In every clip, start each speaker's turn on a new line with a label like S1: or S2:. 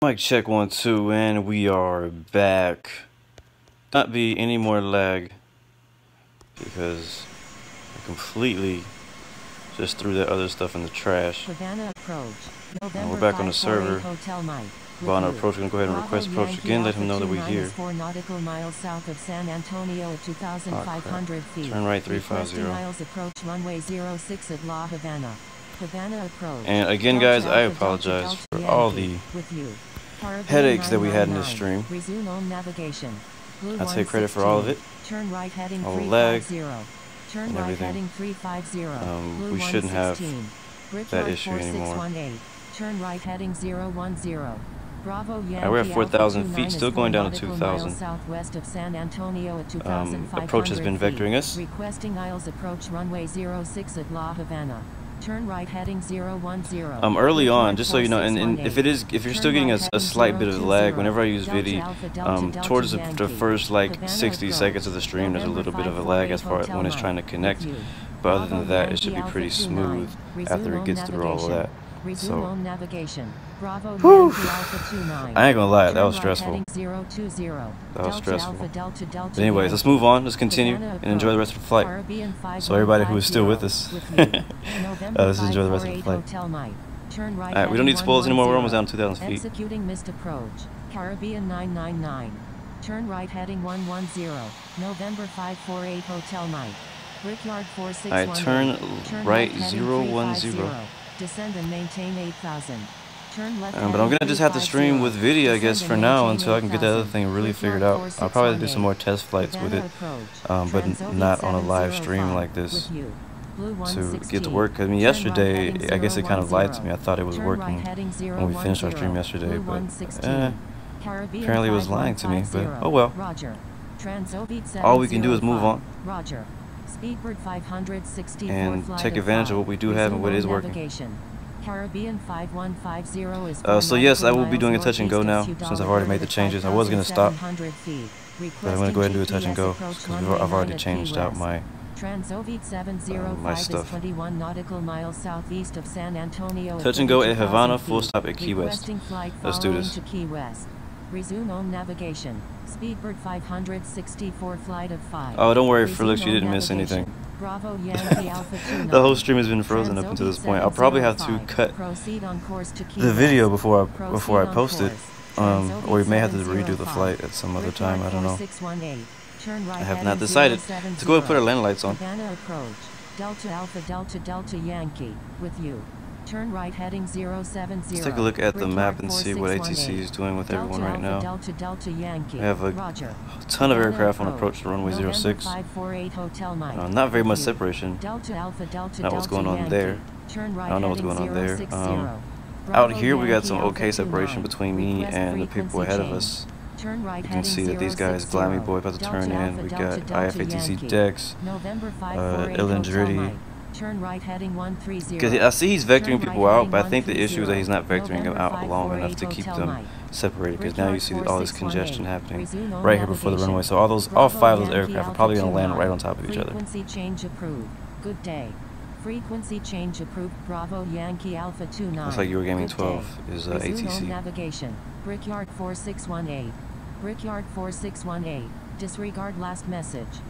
S1: Mic check 1 2, and we are back. Not be any more lag because I completely just threw that other stuff in the trash. And we're back on the server. About our approach, we're gonna go ahead and request approach again. Let him know that we're here.
S2: 4 nautical miles south of San Antonio at 2,500 feet.
S1: Turn right 350.
S2: Miles approach runway 06 at La Havana. Havana approach.
S1: And again, guys, I apologize for all the headaches that we had in this stream.
S2: Resume on navigation.
S1: I take credit for all of it.
S2: Turn right heading
S1: all the lag
S2: Turn
S1: and
S2: right
S1: everything.
S2: heading 350.
S1: We shouldn't have that issue
S2: 4618.
S1: anymore.
S2: Turn right heading 010. Bravo Yankee
S1: we're at 4,000 feet, still going down to 2,000.
S2: Southwest of San Antonio at 2,500
S1: approach has been vectoring us.
S2: Requesting aisles approach runway 06 at La Havana. Turn right heading 010.
S1: Early on, just so you know, and if you're still getting a slight bit of lag, whenever I use VIDI, towards the first like 60 seconds of the stream, there's a little bit of a lag as far as when it's trying to connect. But other than that, it should be pretty smooth after it gets through all of that. So, whew, I ain't gonna lie, that was stressful. That was stressful. But anyways, let's move on, let's continue, and enjoy the rest of the flight. So everybody who is still with us, let's enjoy the rest of the flight. Alright, we don't need spoilers anymore, we're almost down to 2,000 feet.
S2: Executing missed approach. Caribbean 999. Turn right heading 110. November 548 Hotel Mike. Brickyard 4618.
S1: Alright, turn right 010.
S2: Descend and maintain 8,000. Turn left.
S1: But I'm gonna just have to stream with video, I guess, for now until I can get that other thing really figured out. I'll probably do some more test flights with it, but not on a live stream like this to get to work. I mean, yesterday, I guess it kind of lied to me. I thought it was working when we finished our stream yesterday, but apparently it was lying to me. But oh well. All we can do is move on and take advantage of what we do have and what is working.
S2: Caribbean 5150
S1: so yes, I will be doing a touch and go now since I've already made the changes. I was going to stop, but I'm going to go ahead and do a touch and go because I've already changed out my my stuff. Touch and go at Havana, full stop at Key West. Let's do this.
S2: Resume on navigation. Speedbird 564 flight of 5.
S1: Oh, don't worry, Felix, you didn't miss anything.
S2: Bravo Yankee Alpha 29.
S1: The whole stream has been frozen up until this point. I'll probably have to cut the video before I post it, or we may have to redo the flight at some other time. I don't know. I have not decided. Let's go ahead and put our landing lights on.
S2: Delta Alpha Delta Delta Yankee with you. Turn right heading 070.
S1: Let's take a look at the map and see what ATC is doing with everyone right now. We have a ton of aircraft on approach to runway 06. Not very much separation. Not what's going on there. I don't know what's going on there. Out here we got some okay separation between me and the people ahead of us. You can see that these guys, Glammy Boy about to turn in. We got IFATC Dex, Illandretti.
S2: Turn right heading 130.
S1: Because I see he's vectoring people out, but I think the issue is that he's not vectoring them out long enough to keep them separated. Because now you see all this congestion happening right here before the runway. So all 5 of those aircraft are probably going to land right on top of each other.
S2: Frequency change approved. Good day. Frequency change approved. Bravo Yankee Alpha 29.
S1: Looks like Eurogaming 12 is ATC.
S2: Navigation. Brickyard 4618. Brickyard 4618. Disregard last message.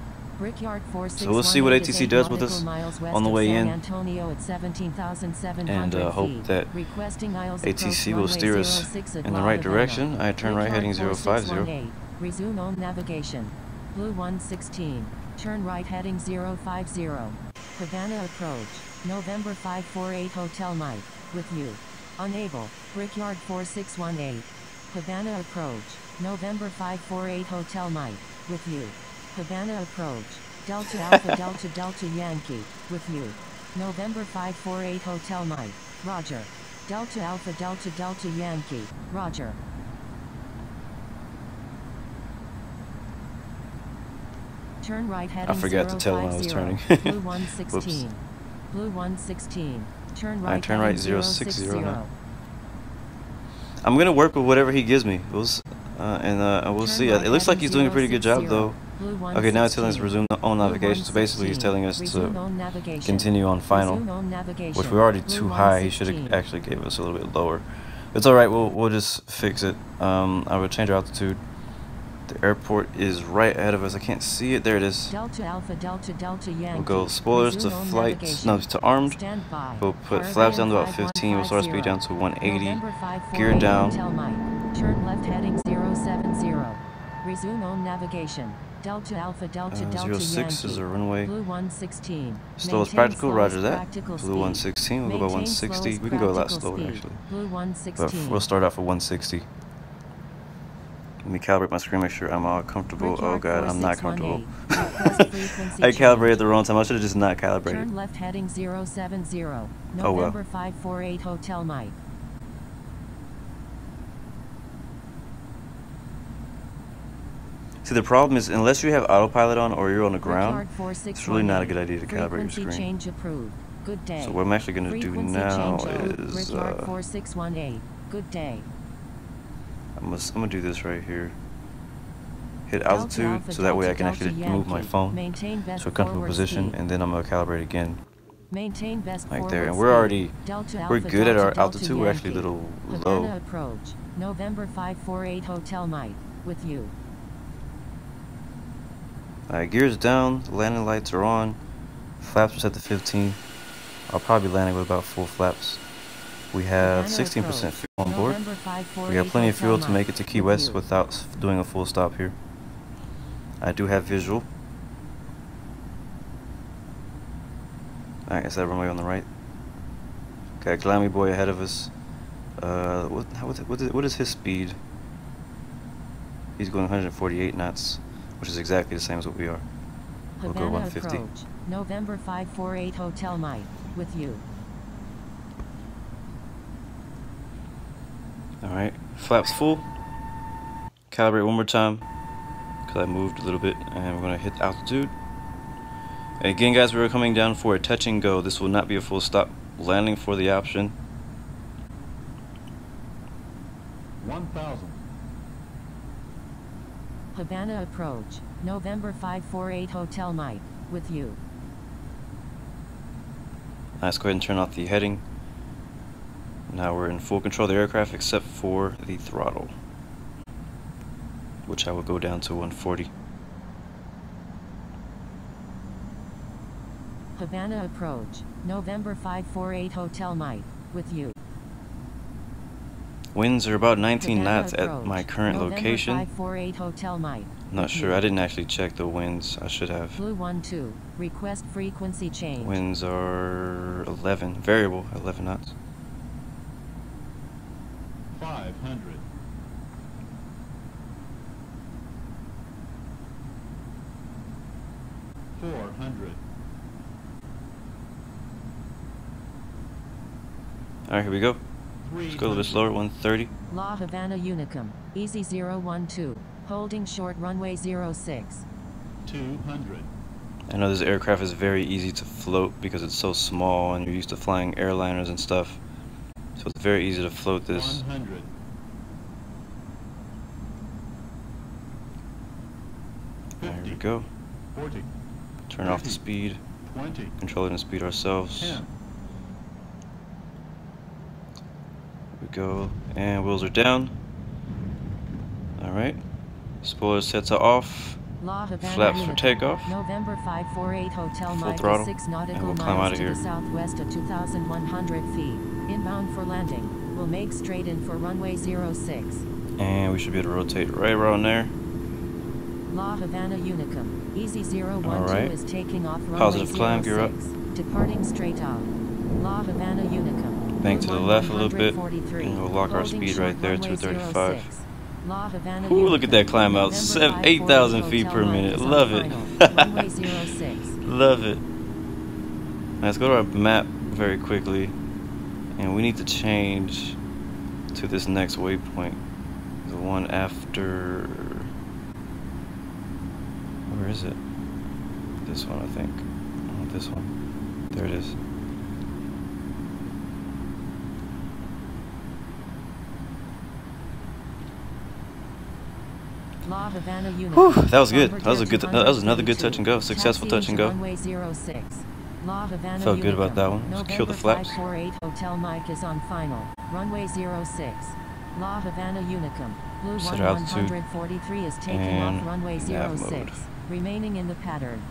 S1: So we'll see what ATC does with us on the way in, and hope that ATC will steer us in the right direction. I turn right heading 050.
S2: Resume on navigation. Blue 116. Turn right heading 050. Havana approach. November 548 Hotel Mike. With you. Unable. Brickyard 4618. Havana approach. November 548 Hotel Mike. With you. Havana approach. Delta Alpha Delta Delta Yankee. With you. November 548 Hotel Mike. Roger. Delta Alpha Delta Delta Yankee. Roger. Turn right heading.
S1: I forgot to tell when I was turning.
S2: Blue 116. Blue 116. Turn right.
S1: I turn right 060 now. I'm gonna work with whatever he gives me. We'll see. It looks like he's doing a pretty good job though. Okay, now it's telling us to resume on navigation. So basically, he's telling us to continue on final, which we're already too high. He should have actually gave us a little bit lower. It's all right. We'll just fix it. I will change our altitude. The airport is right ahead of us. I can't see it. There it is.
S2: Delta Alpha Delta Delta Yankee.
S1: We'll go spoilers to flights. No, to armed. We'll put flaps down to about 15. We'll start our speed down to 180. Gear down.
S2: Turn left heading 070. Resume on navigation. Delta Alpha Delta Delta
S1: 06 is our runway.
S2: Blue 116.
S1: Slow as practical, roger that. Blue 116, we'll go about 160. We can go a lot slower actually.
S2: Blue
S1: But
S2: 116.
S1: we'll start off at 160. Let me calibrate my screen, make sure I'm all comfortable. Oh god, I'm not comfortable. I calibrated the wrong time. I should have just not calibrated.
S2: Turn left heading 070.
S1: Oh well.
S2: November 548 Hotel Mike.
S1: See, the problem is, unless you have autopilot on or you're on the ground, it's really not a good idea to calibrate your screen.
S2: Change approved. Good day.
S1: So what I'm actually going to do now is,
S2: 4618. Good day.
S1: I'm gonna do this right here. Hit altitude, so that way I can actually move my phone to a comfortable position, and then I'm gonna calibrate again.
S2: Maintain best
S1: Like there, and we're good at our altitude. We're actually a little low.
S2: Approach. November 548 Hotel Mike. With you.
S1: Alright, gears down, the landing lights are on, flaps are set to 15. I'll probably be landing with about 4 flaps. We have 16% fuel on board. We got plenty of fuel to make it to Key West without doing a full stop here. I do have visual. Alright, is that runway on the right? Got Glammy Boy ahead of us. What is his speed? He's going 148 knots. Which is exactly the same as what we are. We'll go 150.
S2: Approach. November 548 Hotel Mike. With you.
S1: Alright, flaps full. Calibrate one more time, because I moved a little bit, and we're going to hit altitude. And again guys, we're coming down for a touch and go. This will not be a full stop. Landing for the option.
S3: 1000.
S2: Havana approach. November 548 Hotel Mike. With you.
S1: Let's go ahead and turn off the heading. Now we're in full control of the aircraft except for the throttle, which I will go down to 140.
S2: Havana approach. November 548 Hotel Mike. With you.
S1: Winds are about 19
S2: Havana
S1: knots
S2: approach.
S1: at my current
S2: November
S1: location.
S2: 548 Hotel Mike.
S1: Not sure. I didn't actually check the winds. I should have.
S2: Blue 12. Request frequency change.
S1: Winds are 11. Variable 11 knots.
S3: 500. 400.
S1: Alright, here we go. Let's go a little bit slower, 130.
S2: La Havana Unicum. Easy 012. Holding short runway 06.
S3: 200.
S1: I know this aircraft is very easy to float because it's so small and you're used to flying airliners and stuff. So it's very easy to float this.
S3: 100.
S1: There we go.
S3: 40.
S1: Turn off the speed.
S3: 20.
S1: Controlling the speed ourselves.
S3: 10.
S1: There we go. And wheels are down. Alright. Spoiler sets are off.
S2: La Havana
S1: Flaps for
S2: Unicum.
S1: takeoff.
S2: November 548 Hotel
S1: Full
S2: Mike
S1: throttle,
S2: 6
S1: and
S2: nautical
S1: we'll climb
S2: miles
S1: out of
S2: to
S1: here.
S2: the southwest at 2,100 feet. Inbound for landing. We'll make straight in for runway 06.
S1: And we should be able to rotate right around there.
S2: La Havana Unicum. Easy 012
S1: Alright.
S2: is taking off runway
S1: Positive climb, gear up.
S2: 06. Departing straight out. La Havana Unicum.
S1: Bank to the left a little bit,
S2: 143.
S1: and we'll lock our
S2: Holding
S1: speed
S2: short
S1: right there,
S2: runway
S1: 235.
S2: 06. La Havana
S1: Ooh, look at that
S2: Unicum.
S1: climb out,
S2: November
S1: 8,000
S2: 548
S1: feet per
S2: Hotel
S1: minute.
S2: Mike is on
S1: Love it.
S2: final. Runway 06.
S1: Love it. Let's go to our map very quickly, and we need to change to this next waypoint, the one after. Where is it? This one, I think. Oh, this one. There it is.
S2: La Havana Unicum.
S1: Whew, that was good. That was a good. That was another good touch and go. Successful
S2: Taxiing
S1: touch and
S2: to
S1: go.
S2: Runway 06. La Havana
S1: Felt good about
S2: Unicum.
S1: that one. Just kill the
S2: November
S1: flaps.
S2: 548 Hotel Mike is on final. Runway 06. La Havana Unicum. Blue
S1: Set altitude
S2: 143 is taking
S1: and
S2: off runway
S1: nav
S2: 06.
S1: mode.
S2: Remaining in the pattern.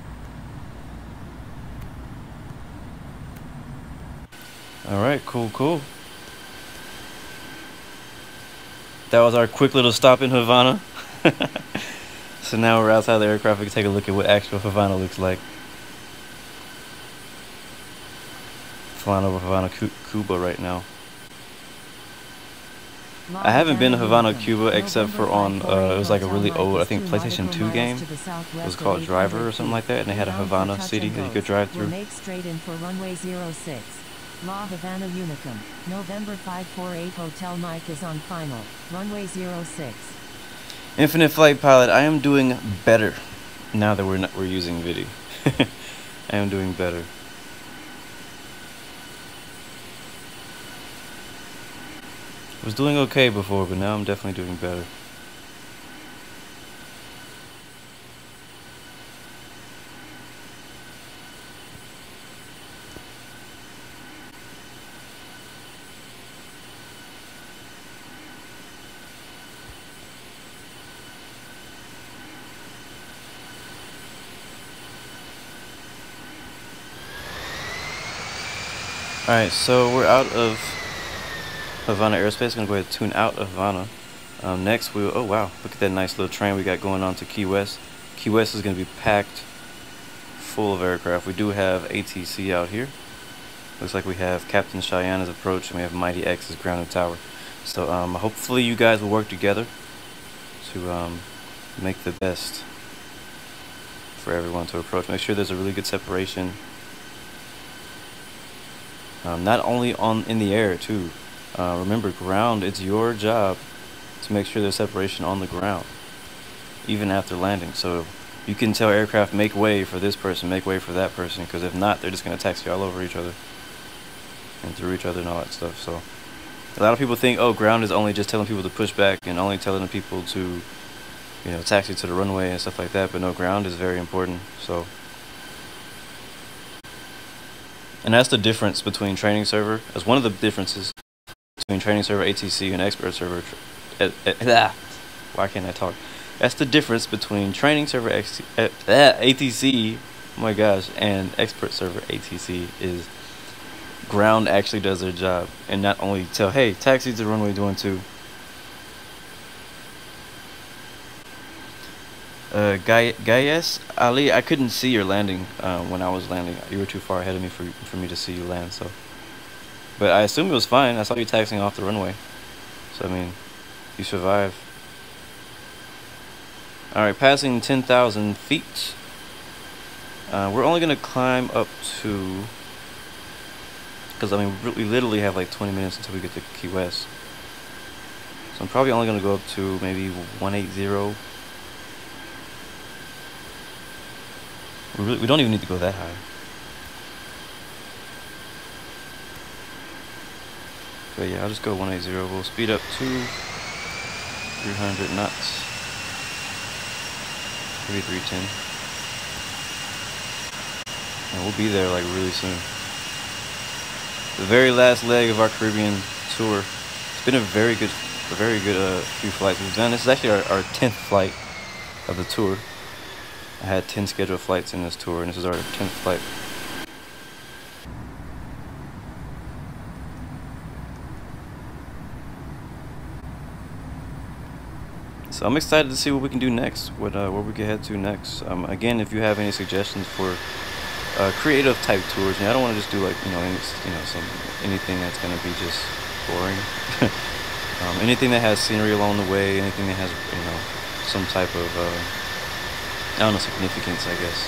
S1: Alright, cool. That was our quick little stop in Havana. So now we're outside the aircraft. We can take a look at what actual Havana looks like. Flying over Havana, Cuba right now. I haven't been to Havana, Cuba, except for on, it was like a really old, I think, PlayStation 2 game. It was called Driver or something like that, and they had a Havana city that you could drive through.
S2: Make straight in for runway 06. La Havana Unicum. November 548 Hotel Mike is on final. Runway 06.
S1: Infinite Flight Pilot, I am doing better now that we're using video. I am doing better. I was doing okay before, but now I'm definitely doing better. Alright, so we're out of Havana airspace. I'm gonna go ahead and tune out of Havana. Next, oh wow, look at that nice little train we got going on to Key West. Key West is gonna be packed full of aircraft. We do have ATC out here. Looks like we have Captain Cheyenne's approach, and we have Mighty X's grounded tower. So hopefully you guys will work together to make the best for everyone to approach. Make sure there's a really good separation. Not only in the air too. Remember, ground, it's your job to make sure there's separation on the ground, even after landing. So you can tell aircraft, make way for this person, make way for that person, because if not, they're just going to taxi all over each other and through each other and all that stuff. So a lot of people think, oh, ground is only just telling people to push back and only telling the people to, you know, taxi to the runway and stuff like that. But no, ground is very important. So, and that's the difference between training server. That's one of the differences between training server ATC and expert server. Why can't I talk? That's the difference between training server ATC, oh my gosh, and expert server ATC is ground actually does their job and not only tell, hey, taxi to runway 12. Gayes Ali, I couldn't see your landing when I was landing. You were too far ahead of me for me to see you land. So, but I assume it was fine. I saw you taxiing off the runway. So I mean, you survived. All right, passing 10,000 feet. We're only gonna climb up to, because I mean we literally have like 20 minutes until we get to Key West. So I'm probably only gonna go up to maybe 180. We don't even need to go that high. But yeah, I'll just go 180. We'll speed up to 300 knots. Maybe 310. And we'll be there like really soon. The very last leg of our Caribbean tour. It's been a very good few flights we've done. This is actually our 10th flight of the tour. I had 10 scheduled flights in this tour, and this is our 10th flight. So I'm excited to see what we can do next, what we can head to next. Again, if you have any suggestions for creative type tours, I don't want to just do like anything that's gonna be just boring. Anything that has scenery along the way, anything that has some type of I don't know, significance, I guess.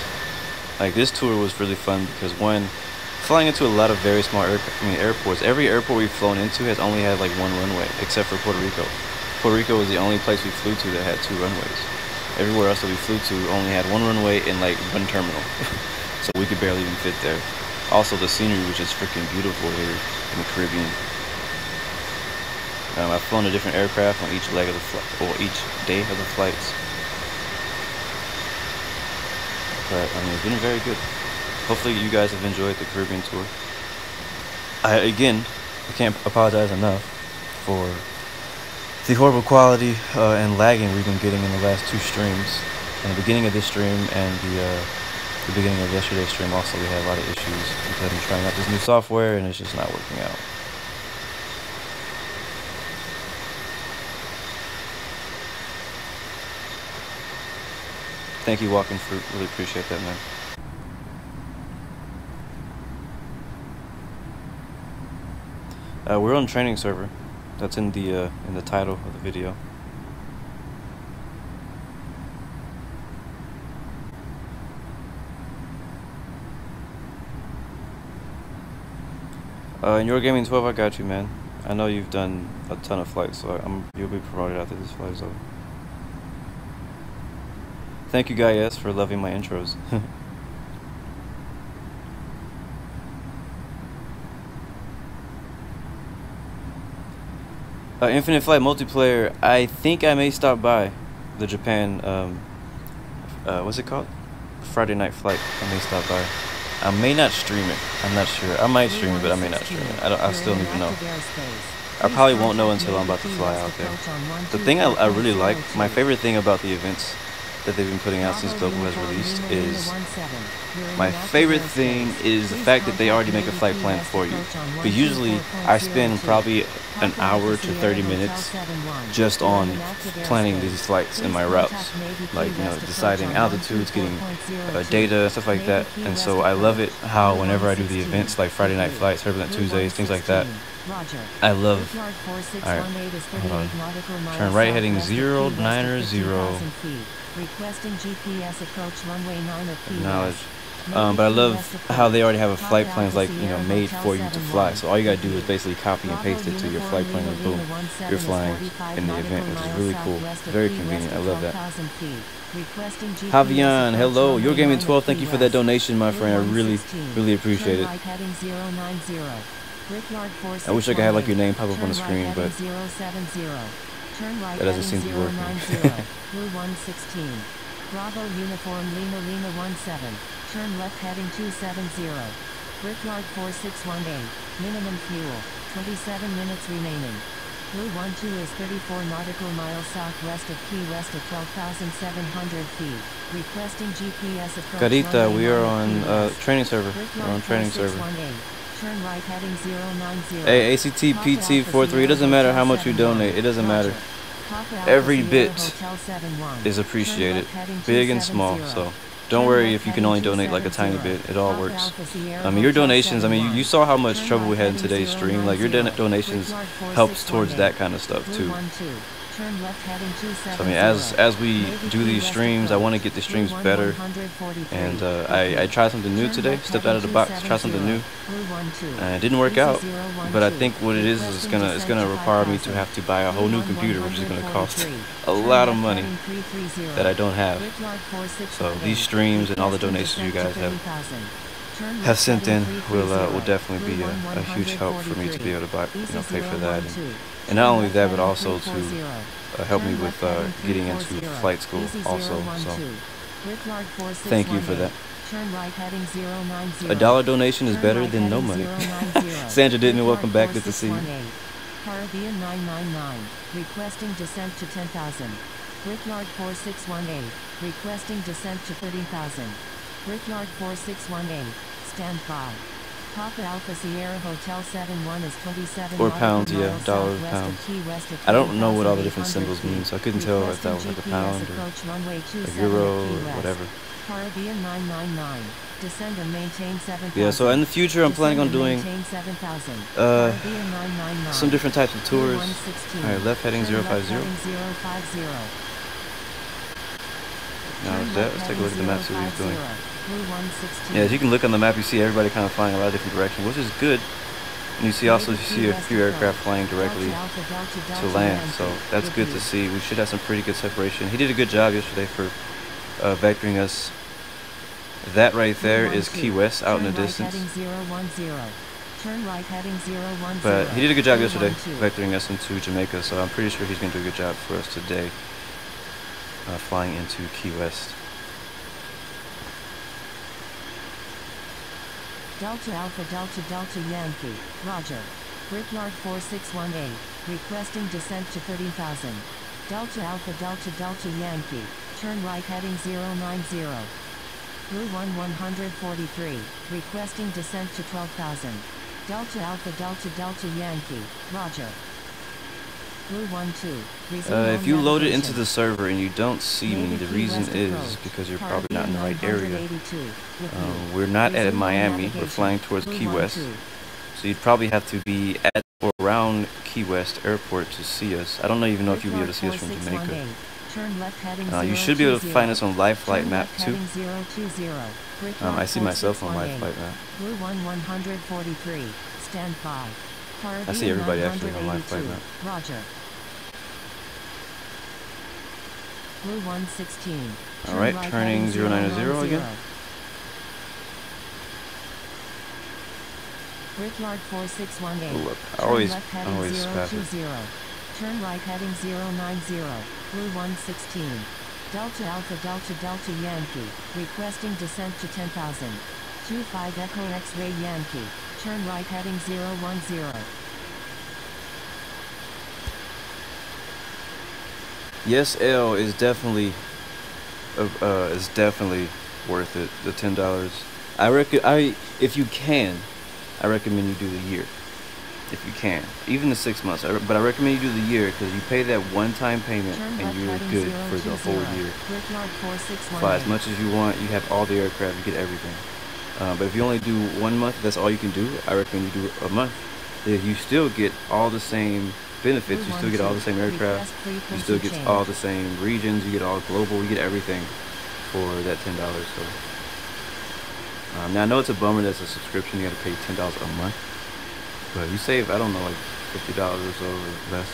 S1: Like this tour was really fun because one, flying into a lot of very small airports. Every airport we've flown into has only had like one runway, except for Puerto Rico. Puerto Rico was the only place we flew to that had 2 runways. Everywhere else that we flew to only had 1 runway and like 1 terminal. So we could barely even fit there. Also the scenery was just freaking beautiful here in the Caribbean. I've flown a different aircraft on each leg of the flight, or each day of the flights. But I mean, it's been very good. hopefully you guys have enjoyed the Caribbean tour. I can't apologize enough for the horrible quality and lagging we've been getting in the last two streams. In the beginning of this stream and the beginning of yesterday's stream also, we had a lot of issues because I'm trying out this new software and it's just not working out. Thank you, Walking Fruit. Really appreciate that, man. We're on training server. That's in the title of the video. In your gaming 12, I got you, man. I know you've done a ton of flights, so you'll be promoted after this flight is over. Thank you, Guy S, for loving my intros. Infinite Flight multiplayer. I think I may stop by the Japan. What's it called? Friday night flight. I may stop by. I may not stream it. I'm not sure. I might stream it, but I may not stream it. I still need to know. I probably won't know until I'm about to fly out there. The thing I really like, my favorite thing about the events that they've been putting out since Global has released is, my favorite thing is the fact that they already make a flight plan for you. But usually I spend probably an hour to 30 minutes just on planning these flights and my routes, like, you know, deciding altitudes, getting data, stuff like that. And so I love it how whenever I do the events like Friday night flights, Turbulent Tuesdays, things like that, I love. Alright, hold on. Turn right heading 090.
S2: Requesting GPS approach runway 9 of
S1: Acknowledge. But I love how they already have a flight plans, like, you know, made for you to fly. So all you gotta do is basically copy and paste it to your flight plan and boom, you're flying in the event, which is really cool. Very convenient. I love that. Javian, hello. Your Gaming 12, thank you for that donation, my friend. I really appreciate it. I wish I could have like your name pop up on the screen, but that doesn't seem to be working.
S2: Blu 116. Bravo Uniform Lima 17. Turn left heading 270. Brickyard 4618. Minimum fuel. 27 minutes remaining. Blu 12 is 34 nautical miles southwest of Key West at 12,700 feet. Requesting GPS approach.
S1: Carita, we are on training server. We're on training server.
S2: Turn right heading 090.
S1: Hey, ACT-PT-43, it doesn't matter how much you donate, it doesn't matter. Every bit is appreciated, big and small, so don't worry if you can only donate like a tiny bit, it all works. I mean, your donations, I mean, you saw how much trouble we had in today's stream, like your donations helps towards that kind of stuff too. So I mean, as we do these streams, I want to get the streams better, and I tried something new today, stepped out of the box, tried something new, and it didn't work out, but I think what it is it's gonna require me to have to buy a whole new computer, which is gonna cost a lot of money that I don't have. So these streams and all the donations you guys have sent in will definitely be a huge help for me to be able to buy, you know, pay for that, and not only that, but also to help me with getting into flight school also. So thank you for that. $1 donation is better than no money. Sandra Ditman, welcome back. Good to see you.
S2: Caribbean 999, requesting descent to 10,000. Brickyard 4618, requesting descent to 30,000. Brickyard 4618, stand by. Papa Alpha Sierra Hotel 71 is 27
S1: or pounds, yeah, dollars, pounds. I don't know what all the different symbols mean, so I couldn't tell if that was like a pound or a euro or whatever.
S2: Caribbean 999, descend and maintain 7,000.
S1: Yeah, so in the future I'm planning on doing some different types of tours. Alright, left heading 050. Now let's take a look at the map, see what he's doing. Yeah, as you can look on the map, you see everybody kind of flying a lot of different directions, which is good. And you see a few aircraft flying directly to land, so that's good to see. We should have some pretty good separation. He did a good job yesterday for vectoring us. That right there is Key West out in the distance. But he did a good job yesterday vectoring us into Jamaica, so I'm pretty sure he's going to do a good job for us today flying into Key West.
S2: Delta Alpha Delta Delta Yankee, Roger. Brickyard 4618, requesting descent to 30,000. Delta Alpha Delta Delta Yankee, turn right heading 090. Blue 143, requesting descent to 12,000. Delta Alpha Delta Delta Yankee, Roger. Blue 12,
S1: if you load it into the server and you don't see me, the reason is because you're probably not in the right area. We're not at Miami, we're flying towards Key West. So you'd probably have to be at or around Key West Airport to see us. I don't even know if you'll be able to see us from Jamaica. You should be able to find us on Live Flight Map too. I see myself on Live Flight Map.
S2: Blue 143, stand by.
S1: I see everybody actually on Live Flight Map.
S2: Roger. Blue 116.
S1: Alright, turning 090 again.
S2: Brickyard 4618.
S1: Ooh, look, I always pass it.
S2: Turn right heading 090. Blue 116. Delta Alpha Delta Delta Yankee, requesting descent to 10,000. 25 Echo X-Ray Yankee, turn right heading 010.
S1: Yes, L is definitely worth it. The $10. If you can, I recommend you do the year. If you can, even the 6 months. But I recommend you do the year because you pay that one-time payment and you're good for the whole year. Fly as much as you want. You have all the aircraft. You get everything. But if you only do 1 month, that's all you can do. I recommend you do a month. You still get all the same benefits. You still get all the same aircraft. You still get all the same regions. You get all global. You get everything for that $10. So now I know it's a bummer that's a subscription. You got to pay $10 a month, but you save, I don't know, like $50 or so or less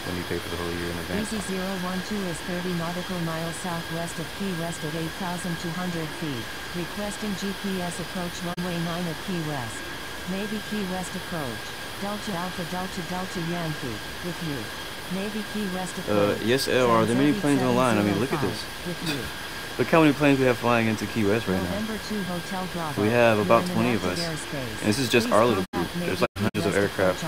S1: when you pay for the whole year in advance.
S2: Easy 012 is 30 nautical miles southwest of Key West at 8,200 feet. Requesting GPS approach runway 9 at Key West. Navy Key West approach. Delta Alpha Delta Delta Yankee, with you. Navy Key West approach.
S1: Yes, L, are there many planes online? I mean, look at this. Look how many planes we have flying into Key West right now. We have about 20 of us. And this is just our little group. There's like hundreds of aircraft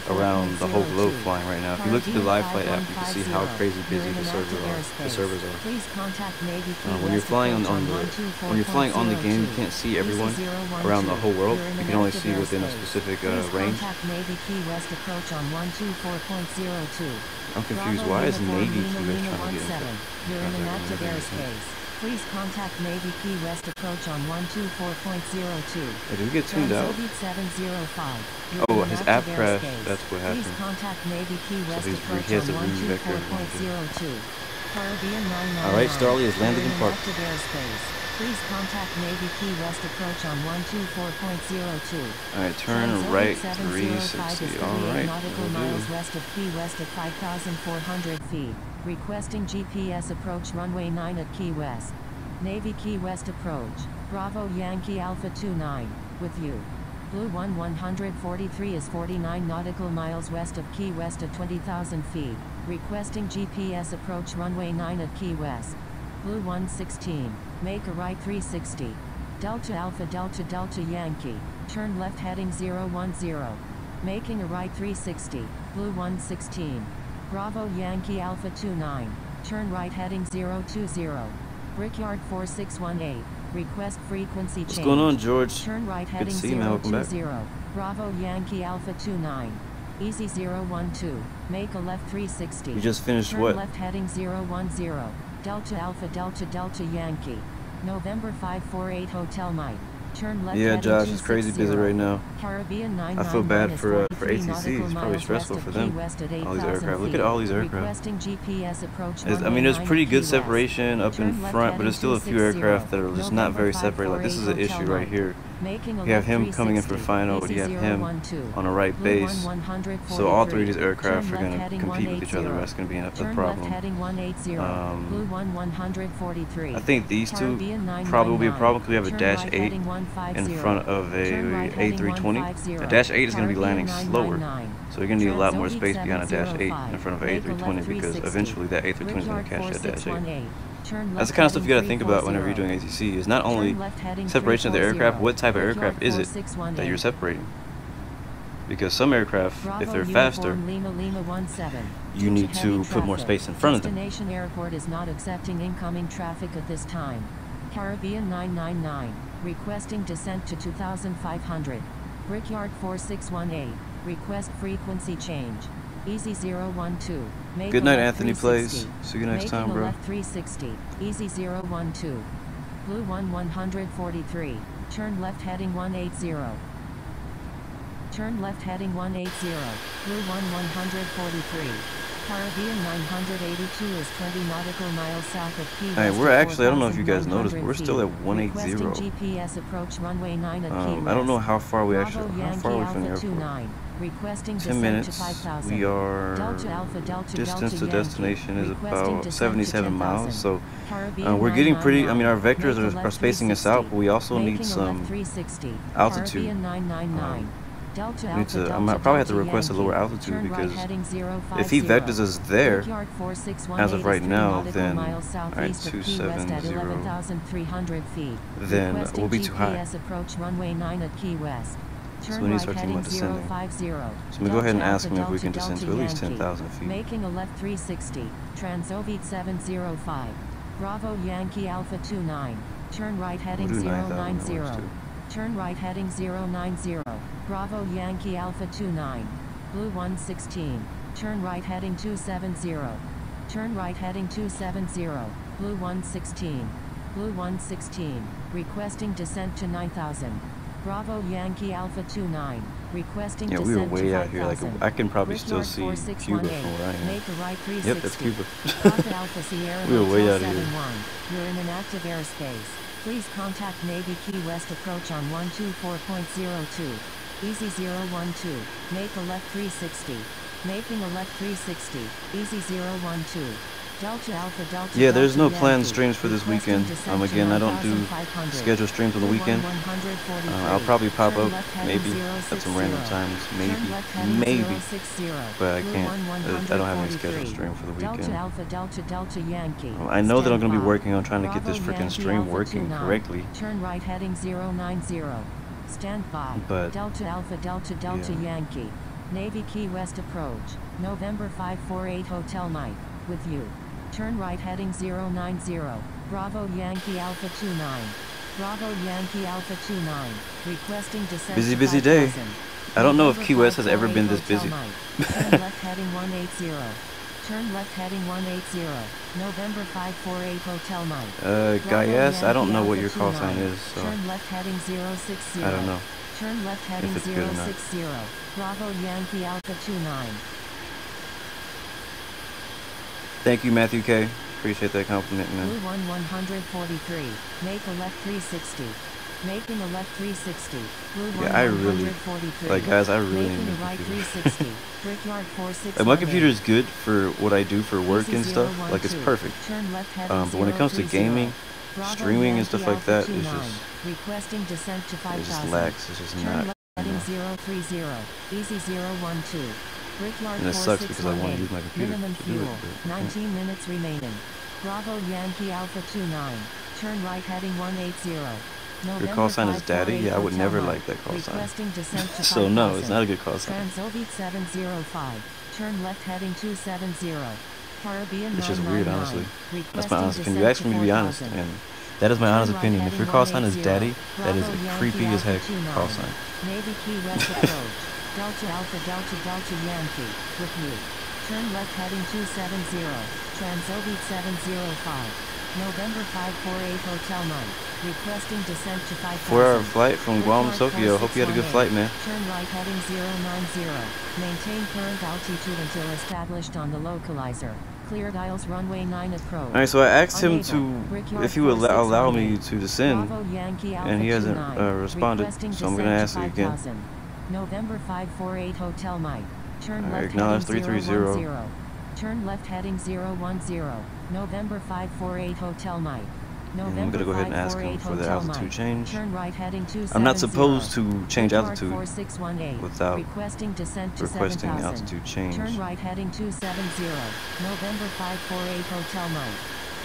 S1: around the whole globe flying right now. If you look at the Live Flight app, you can see how crazy busy the servers are. When you're flying on the game, you can't see everyone around the whole world. You can only see within a specific range. I'm confused. Why is Navy Key West trying to get into
S2: You're in an active airspace. Please contact Navy Key West approach on 124.02.
S1: Hey, did we get tuned out?
S2: 705.
S1: Oh, his app crashed. That's what happened.
S2: Please contact Navy Key West
S1: So
S2: approach
S1: he has to
S2: on
S1: re-vector
S2: 124.02. Caribbean 999.
S1: Alright, Starly has landed in park.
S2: Active airspace. Please contact Navy Key West approach on 124.02.
S1: Alright, turn right 360. Alright,
S2: nautical miles west of Key West at 5,400 feet. Requesting GPS approach runway 9 at Key West. Navy Key West approach. Bravo Yankee Alpha 29, with you. Blue 143 is 49 nautical miles west of Key West at 20,000 feet. Requesting GPS approach runway 9 at Key West. Blue 116, make a right 360. Delta Alpha Delta Delta Yankee, turn left heading 010. Making a right 360, Blue 116. Bravo Yankee Alpha 29, turn right heading 020. Brickyard 4618, request frequency change.
S1: What's going on, George?
S2: Turn right heading 020. Bravo Yankee Alpha 29. Easy 012, make a left 360.
S1: You just finished
S2: turn
S1: what?
S2: Left heading 010. Delta Alpha Delta Delta Yankee. November 548 Hotel Mike. Turn left.
S1: Yeah, Josh, it's crazy busy right now.
S2: Caribbean
S1: I feel bad for ATC. It's probably stressful for them. All these aircraft. Look at all these aircraft. I mean, there's pretty good separation up in front, but there's still a few aircraft that are just not very separated. Like this is an issue right here. You have him coming in for final, but you have him on the right base. So all three of these aircraft are going to compete with each other. That's going to be a problem. I think these two probably will be a problem because we have a Dash 8 in front of a A320. A Dash 8 is going to be landing slower, so you're going to need a lot more space behind a Dash 8 in front of an A320 because eventually that A320 is going to catch that Dash 8. That's the kind of stuff you got to think about whenever you're doing ATC. Is not only separation of the aircraft, what type of aircraft is it that you're separating? Because some aircraft, if they're faster, you need to put more space in front of them.
S2: Destination airport is not accepting incoming traffic at this time. Caribbean 999, requesting descent to 2500. Brickyard 4618, request frequency change. Easy 012. Make
S1: Good night,
S2: a left
S1: Anthony
S2: 360.
S1: Plays. See you next time,
S2: Making a
S1: bro.
S2: left 360. Easy 012. Blue 143. Turn left heading 180. Turn left heading 180. Blue 143. Caribbean 982 is 20 nautical miles south of Key West.
S1: Hey, we're actually, I don't know if you guys noticed, but we're still at 180.
S2: Requesting GPS approach runway 9 at Key West.
S1: I don't know how far we
S2: Bravo
S1: actually, how
S2: Yankee
S1: far are we from the
S2: Alpha
S1: airport?
S2: 29. Requesting
S1: 10
S2: descent
S1: minutes.
S2: to 5,000.
S1: We are,
S2: Delta Alpha Delta
S1: distance
S2: Delta
S1: to destination is
S2: Yankee. Requesting
S1: about
S2: descent to
S1: 77 miles.
S2: 10,000.
S1: So
S2: Caribbean
S1: we're getting pretty, I mean, our
S2: 999.
S1: vectors
S2: Make a
S1: are
S2: left
S1: spacing us
S2: 360.
S1: out, but we also need
S2: Making a
S1: some
S2: left 360.
S1: altitude.
S2: Caribbean 999. Delta
S1: We need
S2: Alpha
S1: to, I
S2: Delta
S1: might probably have to
S2: Delta
S1: request a
S2: Yankee.
S1: lower altitude
S2: Turn right
S1: because
S2: heading 050.
S1: if he vectors us there,
S2: Brickyard 4618
S1: as of right
S2: is 3
S1: now,
S2: nautical
S1: then,
S2: miles
S1: alright,
S2: southeast of Key West at
S1: 270,
S2: 11,300 feet.
S1: then
S2: Requesting
S1: we'll be too high.
S2: GPS approach runway 9 at Key West.
S1: So
S2: Turn
S1: we need to
S2: right
S1: start thinking
S2: heading
S1: about descending.
S2: 050.
S1: So we go ahead and
S2: Delta
S1: ask him if we
S2: Alpha
S1: can
S2: Delta
S1: descend to at least
S2: Yankee.
S1: 10,000 feet.
S2: Making a left 360. Transovite 705. Bravo Yankee Alpha 29. Turn right heading
S1: We'll do 9,000
S2: 090.
S1: hours too.
S2: Turn right heading 090. Bravo Yankee Alpha 29. Blue 116. Turn right heading 270. Turn right heading 270. Blue 116. Blue 116. Requesting descent to 9,000. Bravo Yankee Alpha 29. Requesting
S1: Yeah,
S2: descent
S1: we were way
S2: to
S1: out here. Like
S2: 5,000.
S1: I can probably still
S2: Brickyard
S1: see Cuba
S2: 4618.
S1: from where I am.
S2: Make a right 360.
S1: Yep, that's Cuba.
S2: Delta Alpha Sierra
S1: We were way
S2: Hotel
S1: out of here.
S2: 71. You're in an active airspace. Please contact Navy Key West approach on 124.02. Easy 012. Make a left 360. Making a left 360. Easy 012. Delta Alpha Delta.
S1: Yeah, there's no
S2: Delta
S1: planned
S2: Yankee.
S1: streams for this
S2: Requesting
S1: weekend.
S2: descent to
S1: Again, I don't do
S2: 9,500.
S1: scheduled streams on the
S2: Blue
S1: weekend.
S2: 143.
S1: I'll probably pop
S2: Turn
S1: up
S2: left heading
S1: maybe at some random
S2: 060.
S1: times,
S2: Turn left heading
S1: maybe,
S2: 060.
S1: but I
S2: Blue
S1: can't. I don't have any
S2: 143.
S1: scheduled stream for the
S2: Delta
S1: weekend.
S2: Alpha Delta Delta Yankee.
S1: I know that I'm going to be
S2: Stand by.
S1: working on trying to get this
S2: Bravo
S1: freaking
S2: Yankee
S1: stream
S2: Alpha
S1: working
S2: 29.
S1: correctly.
S2: Turn right heading 090. Stand by.
S1: But,
S2: Delta Alpha Delta Delta
S1: yeah.
S2: Yankee. Navy Key West approach. November 548 Hotel Mike. With you. Turn right heading 090. Bravo Yankee Alpha 29. Bravo Yankee Alpha 29. Requesting descent
S1: Busy,
S2: to
S1: busy day.
S2: 5,000.
S1: I don't know if
S2: November
S1: Key West has ever
S2: 548
S1: been this
S2: Hotel
S1: busy.
S2: Mike. Turn left heading 180. Turn left heading 180. November 548 Hotel Mike.
S1: Guyas, I don't know what your
S2: Alpha
S1: call sign
S2: 29.
S1: is, so
S2: Turn left heading 060.
S1: I don't know.
S2: Turn left heading
S1: it's good or not.
S2: 060. Bravo Yankee Alpha 29.
S1: Thank you, Matthew K. Appreciate that compliment,
S2: Blue
S1: man.
S2: 143. Make a left 360. Making a left 360. Blue
S1: Yeah, I really,
S2: 143.
S1: like, guys, I really
S2: Making
S1: need
S2: a
S1: a
S2: right
S1: computer.
S2: 360. Brickyard 46.
S1: Like, my computer is good for what I do for work and stuff. Like, it's perfect.
S2: Turn left heading
S1: But when it comes to
S2: 030.
S1: gaming,
S2: Bravo
S1: streaming and stuff
S2: Yankee
S1: like that,
S2: Alpha
S1: it's
S2: 29.
S1: just,
S2: Requesting descent to
S1: it
S2: 5,000.
S1: just lacks. It's just
S2: Turn
S1: not,
S2: left
S1: you
S2: heading
S1: know.
S2: 030. Easy 012. Brickyard
S1: And it sucks because I want to
S2: 4618.
S1: use my computer
S2: Minimum
S1: to do it.
S2: fuel.
S1: But, yeah.
S2: 19 minutes remaining. Bravo Yankee Alpha 29. Turn right heading 180.
S1: Your call sign is Daddy? Yeah, I would never like that call sign.
S2: Requesting descent to
S1: So no,
S2: 5,000.
S1: it's not a good call sign.
S2: Transovite 705. Turn left heading 270. Caribbean
S1: It's just weird,
S2: 999.
S1: honestly. That's my
S2: Requesting
S1: honest opinion.
S2: descent
S1: You asked me to be
S2: 4,000.
S1: honest, and that is my honest opinion. If your call sign is Daddy, that is a creepy as heck call sign.
S2: Navy Key West approach. Delta Alpha Delta Delta Yankee. With you. Turn left heading 270. Transovite 705. November 548 Hotel Mike. Requesting descent to 5,000.
S1: 4-hour flight from Guam to Tokyo. Hope you had a good flight, man.
S2: Turn right heading 090. Maintain current altitude until established on the localizer. Clear dials runway 9 approach.
S1: Alright, so I asked him
S2: Unable.
S1: to,
S2: Brickyard
S1: if he would allow me
S2: 4618.
S1: to descend,
S2: Bravo Yankee Alpha
S1: and he hasn't
S2: 29.
S1: responded,
S2: Requesting
S1: so I'm going to ask
S2: descent
S1: it again.
S2: 5,000. November 548 Hotel Mike. Turn
S1: Alright,
S2: left
S1: acknowledge
S2: heading
S1: 330.
S2: 010. Turn left heading 010. November 548 Hotel Mike.
S1: And I'm
S2: November
S1: going to go ahead and ask him
S2: 548
S1: for the
S2: Hotel
S1: altitude
S2: Mike.
S1: change.
S2: Turn right heading 270.
S1: I'm not supposed to change
S2: Brickyard
S1: altitude
S2: 4618.
S1: without
S2: Requesting descent to
S1: requesting
S2: 7,000.
S1: altitude change.
S2: Turn right heading 270. November 548 Hotel Mike.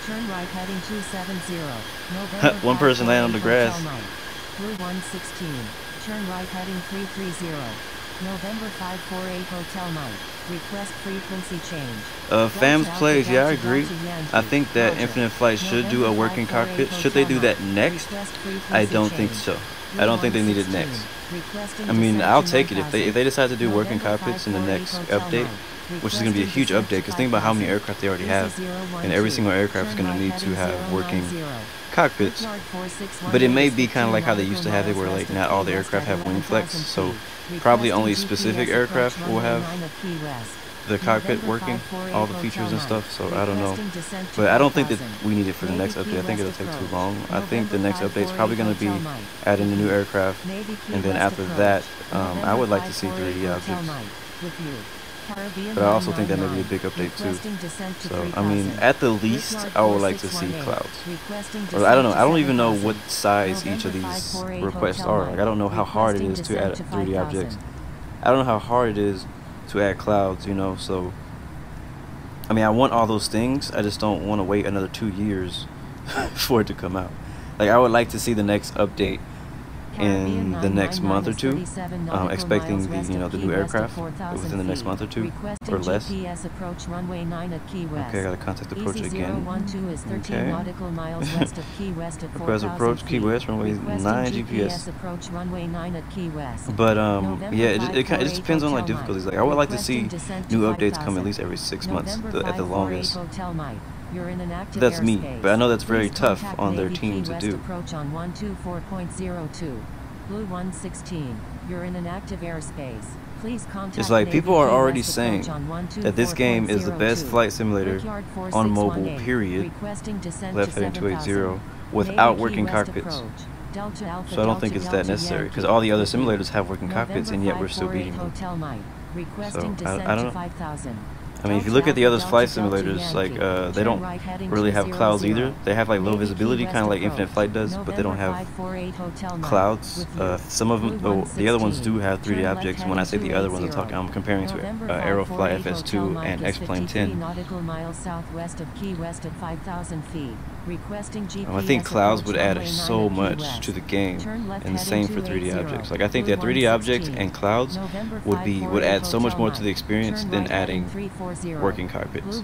S2: Turn right heading 270. November
S1: One person landed on the grass.
S2: Blue 116. Turn right heading 330. November 548 Hotel Mike. Request frequency change.
S1: Fam's Plays, yeah, I agree. I think that Infinite Flight should do a working cockpit. Should they do that next? I don't think so. I don't think they need it next. I mean, I'll take it if they decide to do working cockpits in the next update, which is going to be a huge update, because think about how many aircraft they already have, and every single aircraft is going to need to have working cockpits. But it may be kind of like how they used to have it, where like not all the aircraft have wing flex, so probably only specific aircraft will have the cockpit working, all the features and stuff, so I don't know. But I don't think that we need it for the next update. I think it'll take too long. I think the next update is probably going to be adding the new aircraft, and then after that, I would like to see 3D objects. But I also think that may be a big update too. So, I mean, at the least, I would like to see clouds. Or I don't know. I don't even know what size each of these requests are. Like, I don't know how hard it is to add 3D objects. I don't know how hard it is to add clouds, you know. So, I mean, I want all those things. I just don't want to wait another 2 years for it to come out. Like, I would like to see the next update in the next month or two, expecting the new aircraft within the next month or two or less. Okay, I got a contact approach again. Okay. Request approach Key West runway 9 GPS. But yeah, it just depends on like difficulties. Like I would like to see new updates come at least every 6 months at the longest. That's me, but I know that's very tough on their team to do. Blue 116, you're in an active airspace. Please contact. It's like people are already saying that this game is the best flight simulator on mobile, period. Left heading 280 without working cockpits. So I don't think it's that necessary, because all the other simulators have working cockpits, and yet we're still beating them. So I don't know. I mean, if you look at the other flight simulators, like they don't really have clouds either. They have like low visibility, kind of like Infinite Flight does, but they don't have clouds. Some of them, the other ones do have 3D objects. When I say the other ones, I'm comparing to Aerofly FS2 and X-Plane 10. I think clouds would add so much to the game, and the same for 3D objects. Like I think that 3D objects and clouds would add so much more to the experience than adding working cockpits.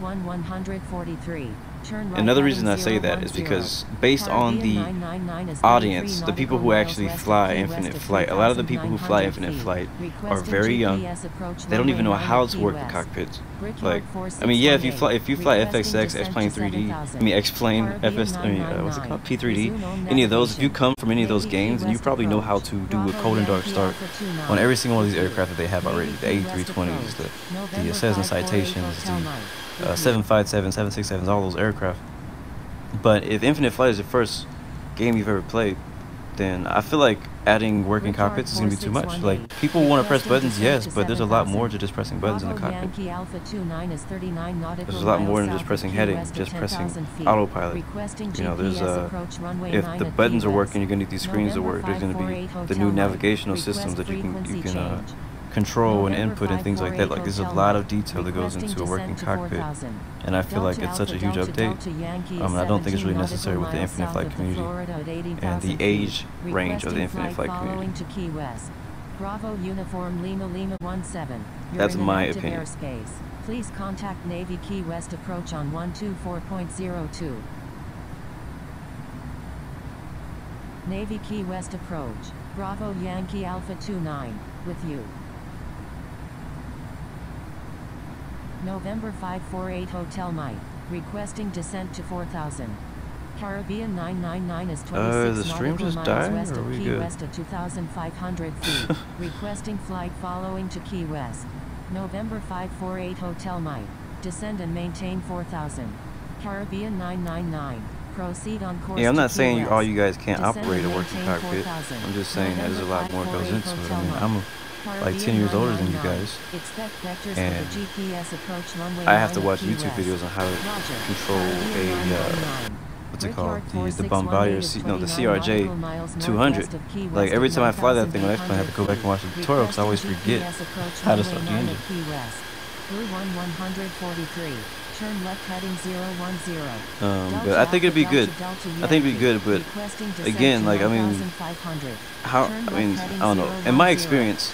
S1: Another reason I say that is because based on the audience, the people who actually fly Infinite Flight, a lot of the people who fly Infinite Flight are very young. They don't even know how to work the cockpits. Like, I mean, yeah, if you fly FXX, X-Plane 3D, I mean X-Plane, what's it called, P3D, any of those, if you come from any of those games, then you probably know how to do a cold and dark start on every single one of these aircraft that they have already. The A320s, the Cessna Citations, the 757s, 767s, all those aircraft. But if Infinite Flight is the first game you've ever played, then I feel like adding working cockpits is going to be too much. Like, people want to press buttons, yes, but there's a lot more to just pressing buttons in the cockpit. There's a lot more than just pressing heading, just pressing autopilot. You know, there's if the buttons are working, you're going to need these screens to work. There's going to be the new navigational systems that you can control and input and things like that. Like, there's a lot of detail that goes into a working cockpit, and I feel like it's such a huge update. I don't think it's really necessary with the Infinite Flight community and the age range of the Infinite Flight community.
S2: Bravo Uniform Lima Lima 17.
S1: That's my opinion.
S2: Please contact Navy Key West approach on 124.02. Navy Key West approach. Bravo Yankee Alpha 29 with you. November 548 Hotel Mike, requesting descent to 4000. Caribbean 999 is 26 nautical miles west of Key West at 2,500 feet, requesting flight following to Key West. November 548 Hotel Mike, descend and maintain 4000. Caribbean 999, proceed on course.
S1: Yeah, I'm not saying all you guys can't operate a working cockpit. I'm just saying that there's a lot more goes into it. I mean, I'm like 10 years older than you guys, and I have to watch YouTube videos on how to control a what's it called, the Bombardier, the CRJ 200. Like, every time I fly that thing on X-Plane, I have to go back and watch the tutorial because I always forget how to start the engine.
S2: Turn left heading 010.
S1: But I think it'd be good. I think it'd be good, but again, like, I mean, I don't know. In my experience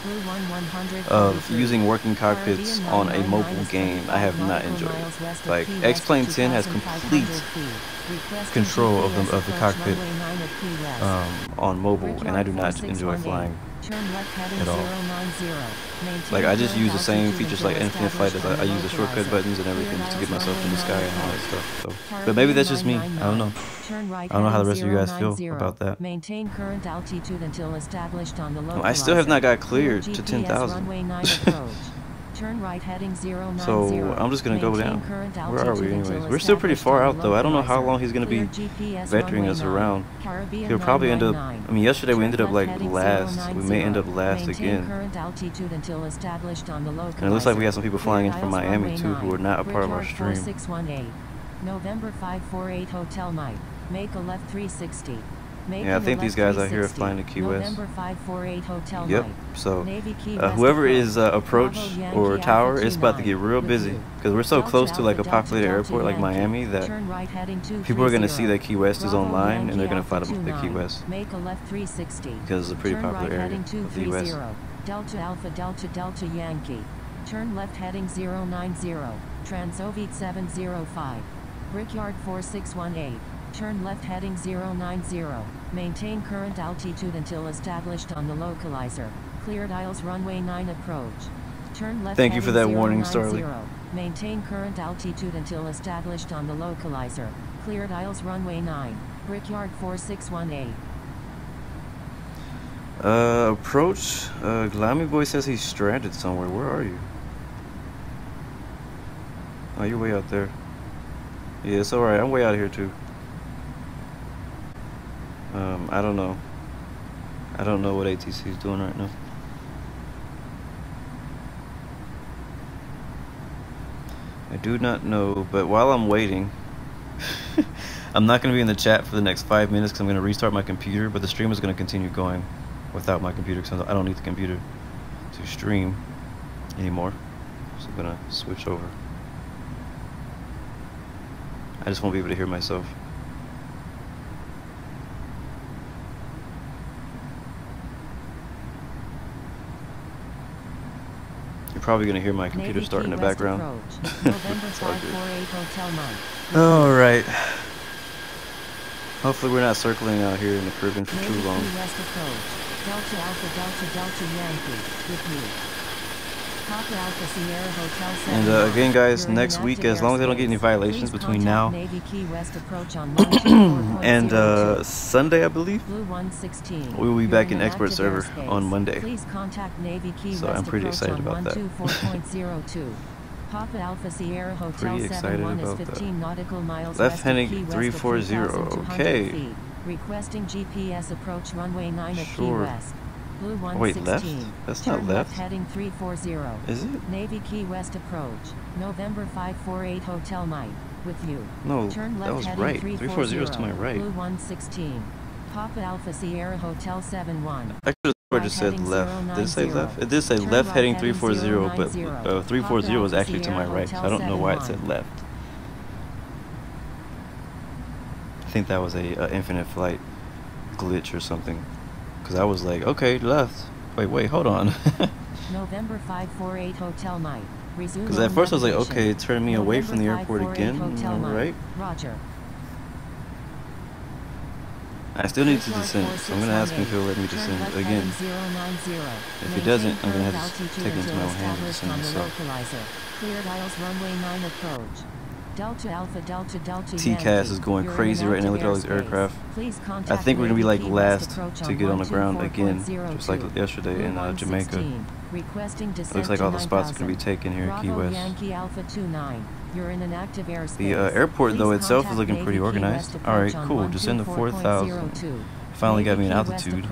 S1: of using working cockpits on a mobile game, I have not enjoyed it. Like, X-Plane 10 has complete control of the cockpit on mobile, and I do not enjoy flying at all. Like, I just use the same features like Infinite Flight as I use the shortcut buttons and everything just to get myself in the sky and all that stuff. So, but maybe that's just me. I don't know. I don't know how the rest of you guys feel about that.
S2: Maintain current altitude until established on the localizer.
S1: I still have not got cleared to 10,000.
S2: Turn right heading 090.
S1: So I'm just gonna go down. Where are we anyways? We're still pretty far out though. I don't know how long he's gonna be vectoring us around. He'll probably end up, I mean, yesterday we ended up like last. We may end up last again. And it looks like we have some people flying in from Miami too who are not a part of our stream.
S2: November 548 Hotel Mike. Make a left 360.
S1: Yeah, I think these guys out here are flying to Key West.
S2: November 548 Hotel
S1: Yep, so whoever is approach or tower, it's about to get real busy because we're so close to like a populated airport like Miami that people are going to see that Key West is online and they're going to fly to Key West because it's a pretty popular area of the US.
S2: Delta Alpha Delta Delta Yankee. Turn left heading 090. Transovic 705. Brickyard 4618. Turn left heading 090. Maintain current altitude until established on the localizer. Cleared aisles runway 9 approach. Turn left.
S1: Thank you for that warning, Starly.
S2: Maintain current altitude until established on the localizer. Cleared aisles runway 9. Brickyard 4618.
S1: Approach. Glami Boy says he's stranded somewhere. Where are you? Oh, you're way out there. Yeah, it's alright. I'm way out here too. I don't know. I don't know what ATC is doing right now. I do not know, but while I'm waiting, I'm not going to be in the chat for the next 5 minutes because I'm going to restart my computer, but the stream is going to continue going without my computer because I don't need the computer to stream anymore. So I'm going to switch over. I just won't be able to hear myself. You're probably going to hear my computer start in the background. Alright. Hopefully we're not circling out here in the Caribbean for too long. And again guys, next week, as long as I don't get any violations between now and Sunday, I believe, we will be back in expert server on Monday. So I'm pretty excited about that.
S2: Papa Alpha Sierra Hotel
S1: Pretty excited
S2: 71
S1: about
S2: is 15 nautical miles
S1: Left
S2: west
S1: heading
S2: of Key West
S1: 340,
S2: at 3,200
S1: okay.
S2: feet. Requesting GPS approach runway 9 at Key
S1: Sure.
S2: West. Blue 116.
S1: Wait, left? That's
S2: Turn
S1: not left.
S2: heading 340.
S1: Is it?
S2: Navy Key West approach. November 548 Hotel Mike. With you.
S1: No,
S2: Turn left
S1: that was
S2: heading
S1: right. 340 is to my right.
S2: Blue 116. Papa Alpha Sierra Hotel 71.
S1: I could have just said left. Did it say left? It did say left heading 340, but 340 was actually to my right, so I don't know why it said left. I think that was a infinite flight glitch or something. Because I was like, okay, left. Wait, hold on.
S2: November 548 Hotel Mike.
S1: Because at first I was like, okay, turn me away from the airport again, right?
S2: Roger.
S1: I still need to descend, so I'm going to ask him if he'll let me descend again. If he doesn't, I'm going to have to take it into my own hands and descend myself.
S2: Cleared aisles runway 9 approach. Delta Alpha Delta Delta
S1: TCAS is going crazy right now. Look at all these aircraft. I think we're going to be like last to get on the ground again, just like yesterday in Jamaica. Looks like all the spots are going to be taken here at Key West. The airport though itself is looking pretty organized. Alright, cool. Descend to 4,000. Finally got me an altitude.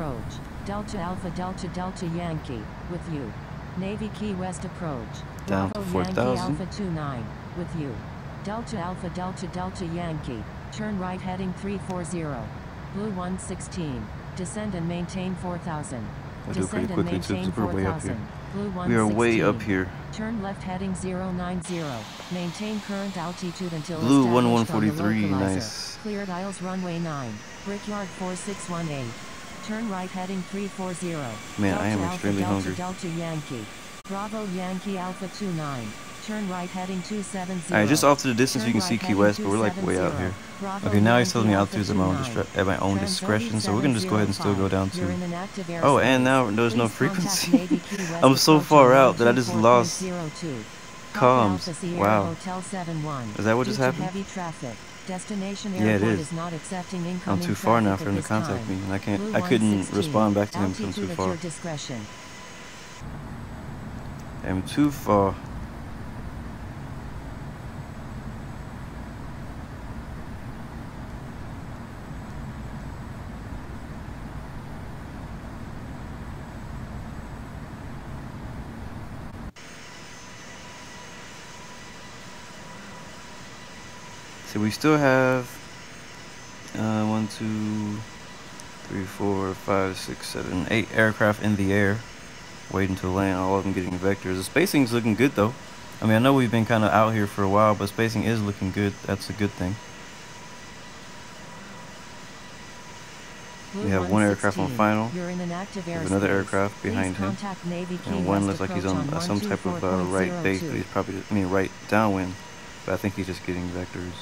S2: Delta Alpha Delta Delta Yankee with you. Navy Key West approach.
S1: Down to 4,000.
S2: Alpha 29 with you. Delta Alpha Delta Delta Yankee. Turn right heading 340. Blue 116. Descend and maintain 4,000.
S1: I do it pretty quickly too, because we're way up here.
S2: Blue
S1: We are way up
S2: 116.
S1: here.
S2: Turn left heading 090. Maintain current altitude until
S1: Blue
S2: established on the
S1: 1143,
S2: localizer.
S1: nice.
S2: Cleared aisles runway 9. Brickyard 4618. Turn right heading 340.
S1: Man,
S2: Delta
S1: I am
S2: Alpha
S1: extremely
S2: Delta
S1: hungry.
S2: Delta Yankee. Bravo Yankee Alpha 29. Turn right heading 270.
S1: Alright, just off to the distance you can see Key West, but we're like way out here. Okay, now he's telling me altitudes at my own discretion, so we're gonna just go ahead and still go down to. Oh, and now there's no frequency. I'm so far out that I just lost comms. Wow. Is that what just happened? Yeah, it is. I'm too far now for him to contact me, and I couldn't respond back to him because I'm too far. I'm too far. So we still have 1, 2, 3, 4, 5, 6, 7, 8 aircraft in the air waiting to land, all of them getting vectors. The spacing's looking good though. I mean, I know we've been kind of out here for a while, but spacing is looking good. That's a good thing. We have one aircraft on final. We have another aircraft behind him, and one looks like he's on some type of right base, but he's probably, right downwind. But I think he's just getting vectors.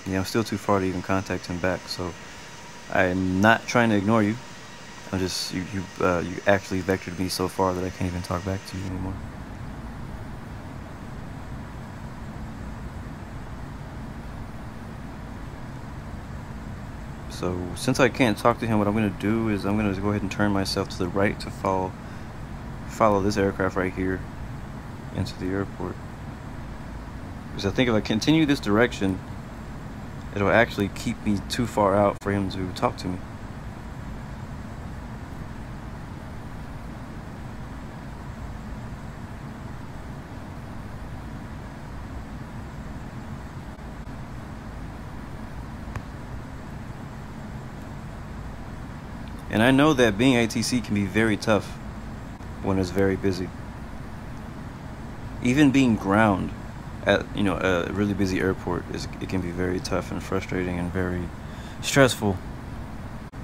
S1: Yeah, I'm still too far to even contact him back, so I'm not trying to ignore you. I'm just, you actually vectored me so far that I can't even talk back to you anymore. So since I can't talk to him, what I'm going to do is I'm going to go ahead and turn myself to the right to follow this aircraft right here into the airport. Because I think if I continue this direction, it'll actually keep me too far out for him to talk to me. And I know that being ATC can be very tough when it's very busy. Even being ground at a really busy airport it can be very tough and frustrating and very stressful.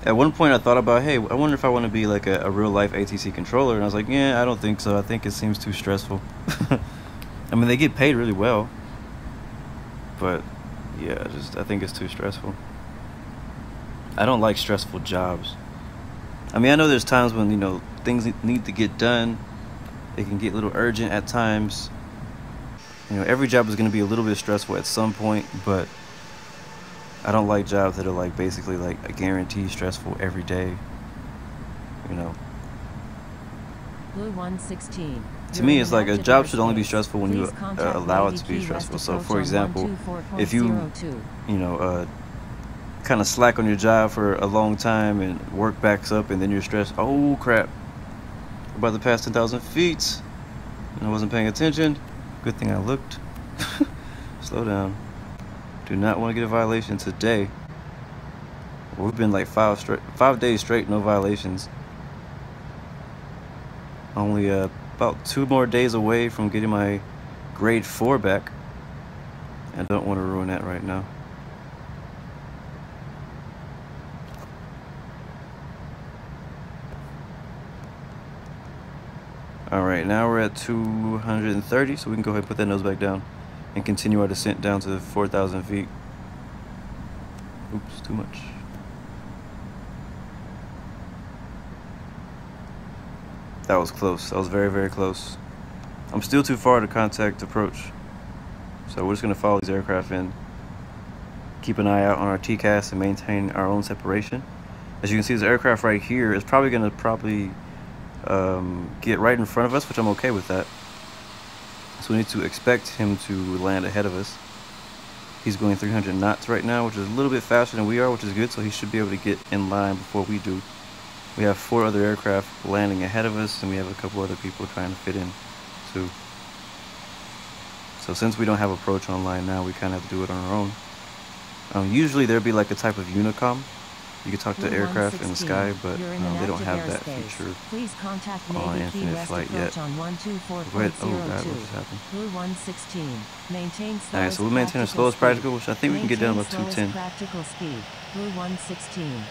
S1: At one point I thought about, hey, I wonder if I want to be like a real life ATC controller, and I was like, yeah, I don't think so. I think it seems too stressful. I mean, they get paid really well, but yeah, I think it's too stressful. I don't like stressful jobs. I mean, I know there's times when things need to get done. It can get a little urgent at times. Every job is going to be a little bit stressful at some point, but I don't like jobs that are like basically like a guarantee stressful every day.
S2: Blue 116.
S1: To me, it's like a job should only be stressful when you allow it to be stressful. So, for example, if you kind of slack on your job for a long time and work backs up, and then you're stressed. Oh crap! I'm about to pass 10,000 feet, and I wasn't paying attention. Good thing I looked. Slow down. Do not want to get a violation today. We've been like 5 days straight, no violations. Only about 2 more days away from getting my grade 4 back. I don't want to ruin that right now. Alright, now we're at 230, so we can go ahead and put that nose back down and continue our descent down to 4,000 feet. Oops, too much. That was close. That was very, very close. I'm still too far to contact approach, so we're just going to follow these aircraft in. Keep an eye out on our TCAS and maintain our own separation. As you can see, this aircraft right here is probably going to get right in front of us, which I'm okay with that. So we need to expect him to land ahead of us. He's going 300 knots right now, which is a little bit faster than we are, which is good, so he should be able to get in line before we do. We have 4 other aircraft landing ahead of us, and we have a couple other people trying to fit in too. So since we don't have approach online now, we kind of have to do it on our own. Usually there'd be like a type of unicom You can talk to
S2: Blue
S1: aircraft in the
S2: 116,
S1: sky, but
S2: you're in
S1: they don't
S2: inactive
S1: have that
S2: airspace.
S1: feature
S2: Please contact
S1: on
S2: Navy
S1: Infinite
S2: Key
S1: Flight
S2: West
S1: yet.
S2: approach on
S1: Go ahead. Oh god, what just happened?
S2: Blue 116, maintain slowest
S1: Alright, so we'll maintain the slowest practical, which I think we can get down about 210.
S2: Practical speed. Blue 116.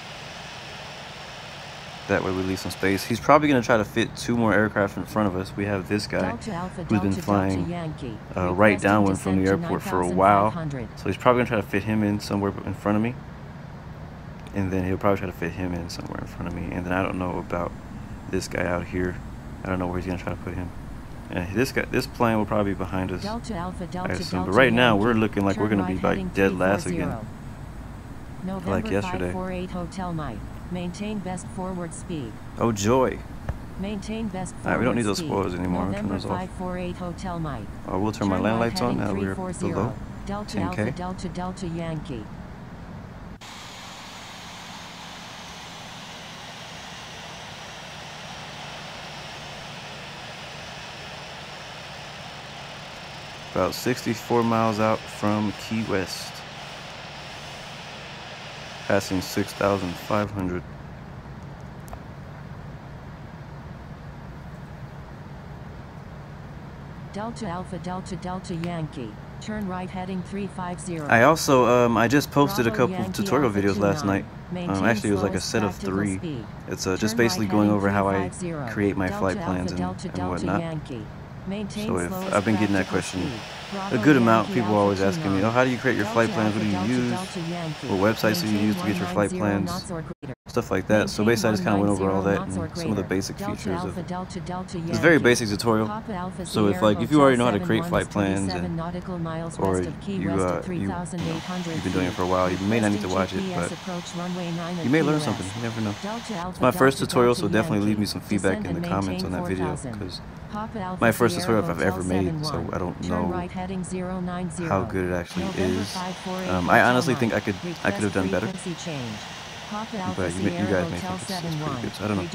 S1: That way we leave some space. He's probably going to try to fit 2 more aircraft in front of us. We have this guy who's been flying right downwind from the airport for a while. So he's probably going to try to fit him in somewhere in front of me. And then he'll probably try to fit him in somewhere in front of me. And then I don't know about this guy out here. I don't know where he's going to try to put him. And this plane will probably be behind us, I assume. But right now we're looking like we're going to be like dead last again, like yesterday.
S2: Maintain best forward speed.
S1: Oh joy.
S2: Maintain best forward
S1: Alright, we don't need those
S2: speed.
S1: spoilers anymore. I'm turn those off. We'll turn my land lights on now we're below
S2: Delta
S1: 10K.
S2: Alpha Delta Delta Yankee.
S1: About 64 miles out from Key West. Passing 6,500.
S2: Delta Alpha Delta Delta Yankee. Turn right heading 350.
S1: I also I just posted a couple of tutorial videos last night. Actually it was like a set of 3. It's just basically going over how I create my flight plans and whatnot. So if I've been getting that question a good amount, people are always asking me, oh, how do you create your flight plans? What do you use? What websites do you use to get your flight plans? Stuff like that. So basically I just kind of went over all that and some of the basic features of it. It's a very basic tutorial. So if you already know how to create flight plans or you've been doing it for a while, you may not need to watch it, but you may learn something. You never know. It's my first tutorial, so definitely leave me some feedback in the comments on that video, because my first tutorial I've ever made, so I don't know how good it actually is. I honestly think I could have done better, but you guys may think it's pretty good, so I don't know.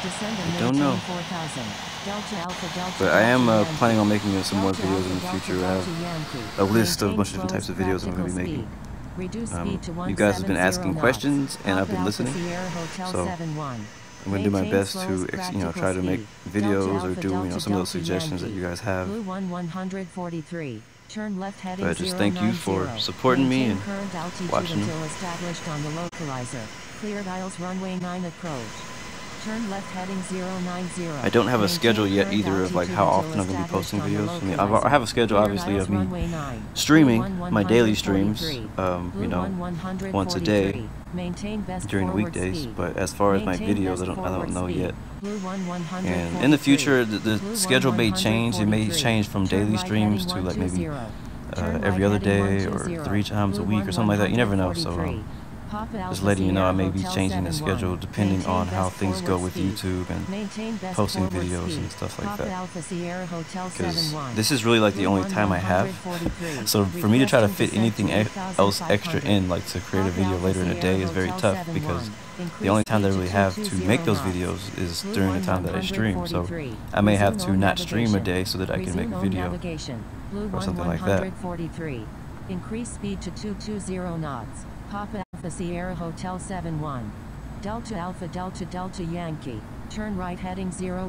S1: I don't know. But I am planning on making some more videos in the future. I have a list of a bunch of different types of videos I'm going to be making. You guys have been asking questions, and I've been listening, so I'm going to do my best to, try to make videos or do, some of those suggestions that you guys have. But I just thank you for supporting me and watching. I don't have a schedule yet either of how often I'm going to be posting videos. I have a schedule obviously of me streaming my daily streams, once a day during the weekdays. But as far as my videos, I don't know yet. And in the future, the schedule may change. It may change from daily streams to like maybe every other day or 3 times a week or something like that. You never know. So just letting you know, I may be changing the schedule depending on how things go with YouTube and posting videos and stuff like that. Because this is really like the only time I have. So for me to try to fit anything else extra in, like to create a video later in the day, is very tough, because the only time that I really have to make those videos is during the time that I stream. So I may have to not stream a day so that I can make a video or something like that.
S2: Increase speed to 220 knots. Papa Alpha Sierra Hotel 71. Delta Alpha Delta Delta Yankee. Turn right heading 010.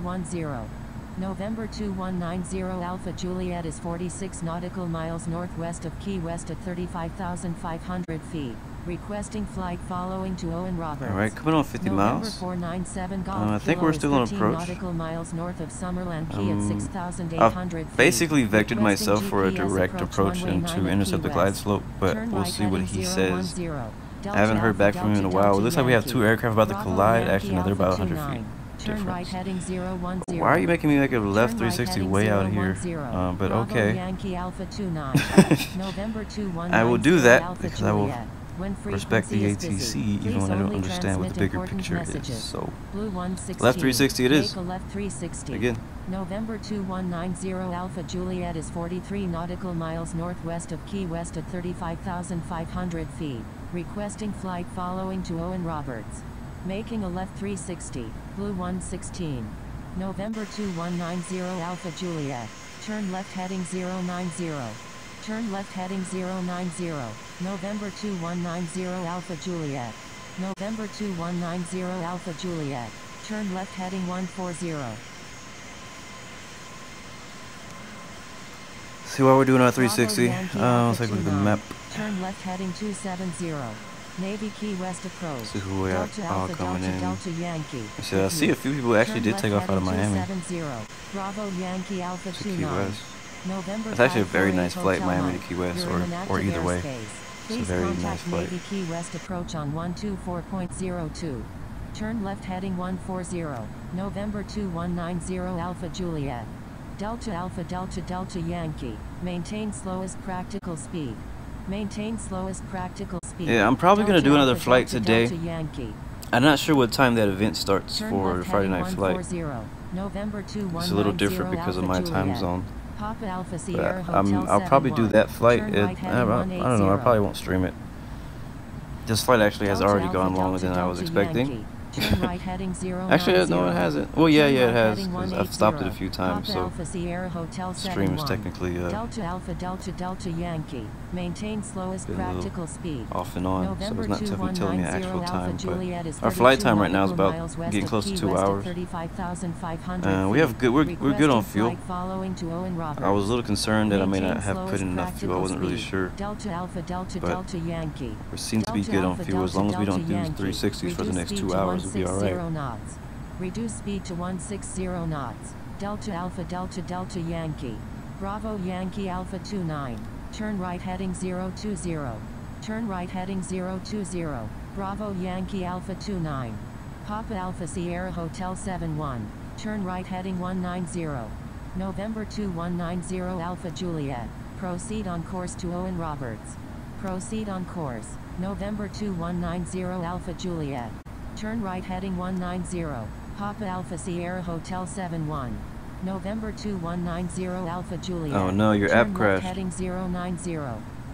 S2: November 2190 Alpha Juliet is 46 nautical miles northwest of Key West at 35,500 feet. Requesting flight following to Owen Roberts.
S1: Alright, coming on 50 miles. I think we're still on approach. I've basically vectored myself for a direct approach and to intercept the glide slope, but we'll see what he says. I haven't heard back from him in a while. It looks like we have 2 aircraft about to collide. Actually, no, they're about 100 feet difference. Why are you making me make a left 360 way out here? But okay. I will do that because I will respect the ATC even when I don't understand what the bigger picture is. So left 360 it is. Again.
S2: November 2190 Alpha Juliet is 43 nautical miles northwest of Key West at 35,500 feet. Requesting flight following to Owen Roberts. Making a left 360. Blue 116. November 2190 Alpha Juliet. Turn left heading 090. Turn left heading 090. November 2190 Alpha Juliet. November 2190 Alpha Juliet. Turn left heading 140.
S1: See why we're doing our 360. Let's take a look at the map.
S2: Turn left heading 270. Navy Key West approach.
S1: See who we are all coming in.
S2: Delta Yankee.
S1: I see a few people actually did take off out of Miami.
S2: 270. Bravo Yankee Alpha
S1: To Key
S2: 29.
S1: West.
S2: November
S1: It's actually a very
S2: 548
S1: nice flight,
S2: Hotel
S1: Miami to
S2: Mike.
S1: Key West,
S2: You're in
S1: or
S2: inactive
S1: either way.
S2: airspace.
S1: It's a
S2: Please
S1: very nice
S2: contact
S1: flight.
S2: Navy Key West approach on 124.02. Turn left heading 140. November 2190 Alpha Juliet. Delta Alpha Delta Delta Yankee. Maintain slowest practical speed. Maintain slowest practical speed.
S1: Yeah, I'm probably going to do
S2: Delta
S1: another
S2: Alpha
S1: flight
S2: Delta
S1: today.
S2: Delta Yankee.
S1: I'm not sure what time that event starts
S2: Turn
S1: for the
S2: left
S1: Friday
S2: heading
S1: night flight.
S2: 140. November 2190
S1: It's a little different because of my
S2: Alpha
S1: time
S2: Juliet.
S1: zone.
S2: Papa Alpha
S1: But
S2: Sierra Hotel
S1: I'll probably do
S2: 71.
S1: that flight.
S2: Turn
S1: I
S2: right heading
S1: don't know. I
S2: 180.
S1: probably won't stream it. This flight actually has
S2: Delta
S1: already
S2: Alpha
S1: gone longer
S2: Delta
S1: than I was
S2: Delta
S1: expecting.
S2: Yankee. Turn right heading 090.
S1: Actually, no, it hasn't. Well, yeah,
S2: Turn
S1: yeah, it
S2: right
S1: has.
S2: heading
S1: 'Cause I've stopped it a
S2: 180.
S1: few times,
S2: Papa
S1: so
S2: Alpha Sierra Hotel
S1: the stream is
S2: 71.
S1: technically
S2: Delta Alpha Delta Delta Yankee. Maintain slowest
S1: been a little
S2: practical speed.
S1: off and on, so
S2: November
S1: it's not definitely telling me
S2: 2190
S1: actual
S2: Alpha
S1: time.
S2: Juliet is
S1: But our flight
S2: 32
S1: time right now is
S2: nautical
S1: about
S2: miles west
S1: getting
S2: of
S1: close to
S2: Key
S1: 2
S2: West at
S1: hours.
S2: 35,500
S1: We have good. We're good on
S2: Requested
S1: fuel.
S2: flight following to Owen Roberts.
S1: I was a little concerned that I may
S2: Maintain
S1: not have put in
S2: slowest
S1: enough fuel. I wasn't really
S2: speed.
S1: sure.
S2: Delta Alpha Delta
S1: But
S2: Delta Yankee.
S1: We seem to be
S2: Delta
S1: good on
S2: Alpha
S1: fuel. As
S2: Delta
S1: long as we don't
S2: Delta
S1: do
S2: Yankee.
S1: 360s for the
S2: Reduce
S1: next
S2: speed
S1: 2
S2: to
S1: hours, we'll be all
S2: 160
S1: right.
S2: knots. Reduce speed to 160 knots. Delta Alpha Delta Delta Yankee. Bravo Yankee Alpha 29. Turn right heading 020. Turn right heading 020. Bravo Yankee Alpha 29. Papa Alpha Sierra Hotel 71. Turn right heading 190. November 2190 Alpha Juliet. Proceed on course to Owen Roberts. Proceed on course. November 2190 Alpha Juliet. Turn right heading 190. Papa Alpha Sierra Hotel 71. November 2190 Alpha Juliet.
S1: Oh no, your
S2: Turn
S1: app crashed.
S2: left heading 090.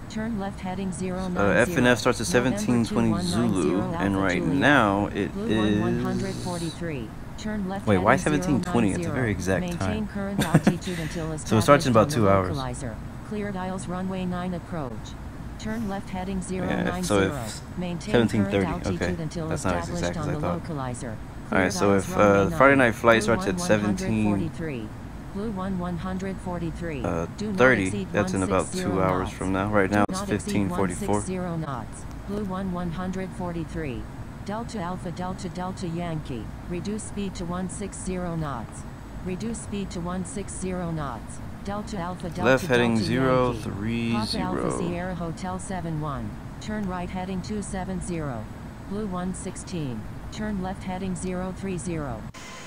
S2: Turn left heading 090.
S1: F and F starts at 1720 Zulu, and right now it is.
S2: 143. Turn left
S1: Wait, why
S2: heading
S1: 1720? It's a
S2: 090.
S1: very exact
S2: Maintain
S1: time.
S2: current altitude until
S1: So it starts in about
S2: established on
S1: 2
S2: the
S1: hours.
S2: localizer. Cleared aisles runway 9 approach. Turn left heading 090.
S1: Yeah, so if
S2: Maintain
S1: 1730,
S2: current altitude
S1: okay.
S2: until
S1: That's not as
S2: established
S1: exact as
S2: on
S1: I
S2: the
S1: thought.
S2: localizer.
S1: Alright, so
S2: Cleared
S1: if
S2: aisles runway
S1: the
S2: 9.
S1: Friday night flight
S2: Blue
S1: starts at
S2: 143. Blue 143. Do not
S1: 30,
S2: exceed
S1: that's in about 2
S2: 160
S1: hours
S2: knots.
S1: from now. Right now
S2: Do
S1: it's
S2: not exceed
S1: 1544.
S2: 160 knots. Blue 143. Delta Alpha Delta Delta Yankee. Reduce speed to 160 knots. Reduce speed to 160 knots. Delta Alpha Delta
S1: Left heading
S2: Delta
S1: 030.
S2: Yankee. Papa Alpha Sierra Hotel 71. Turn right heading 270. Blue 116. Turn left heading 030.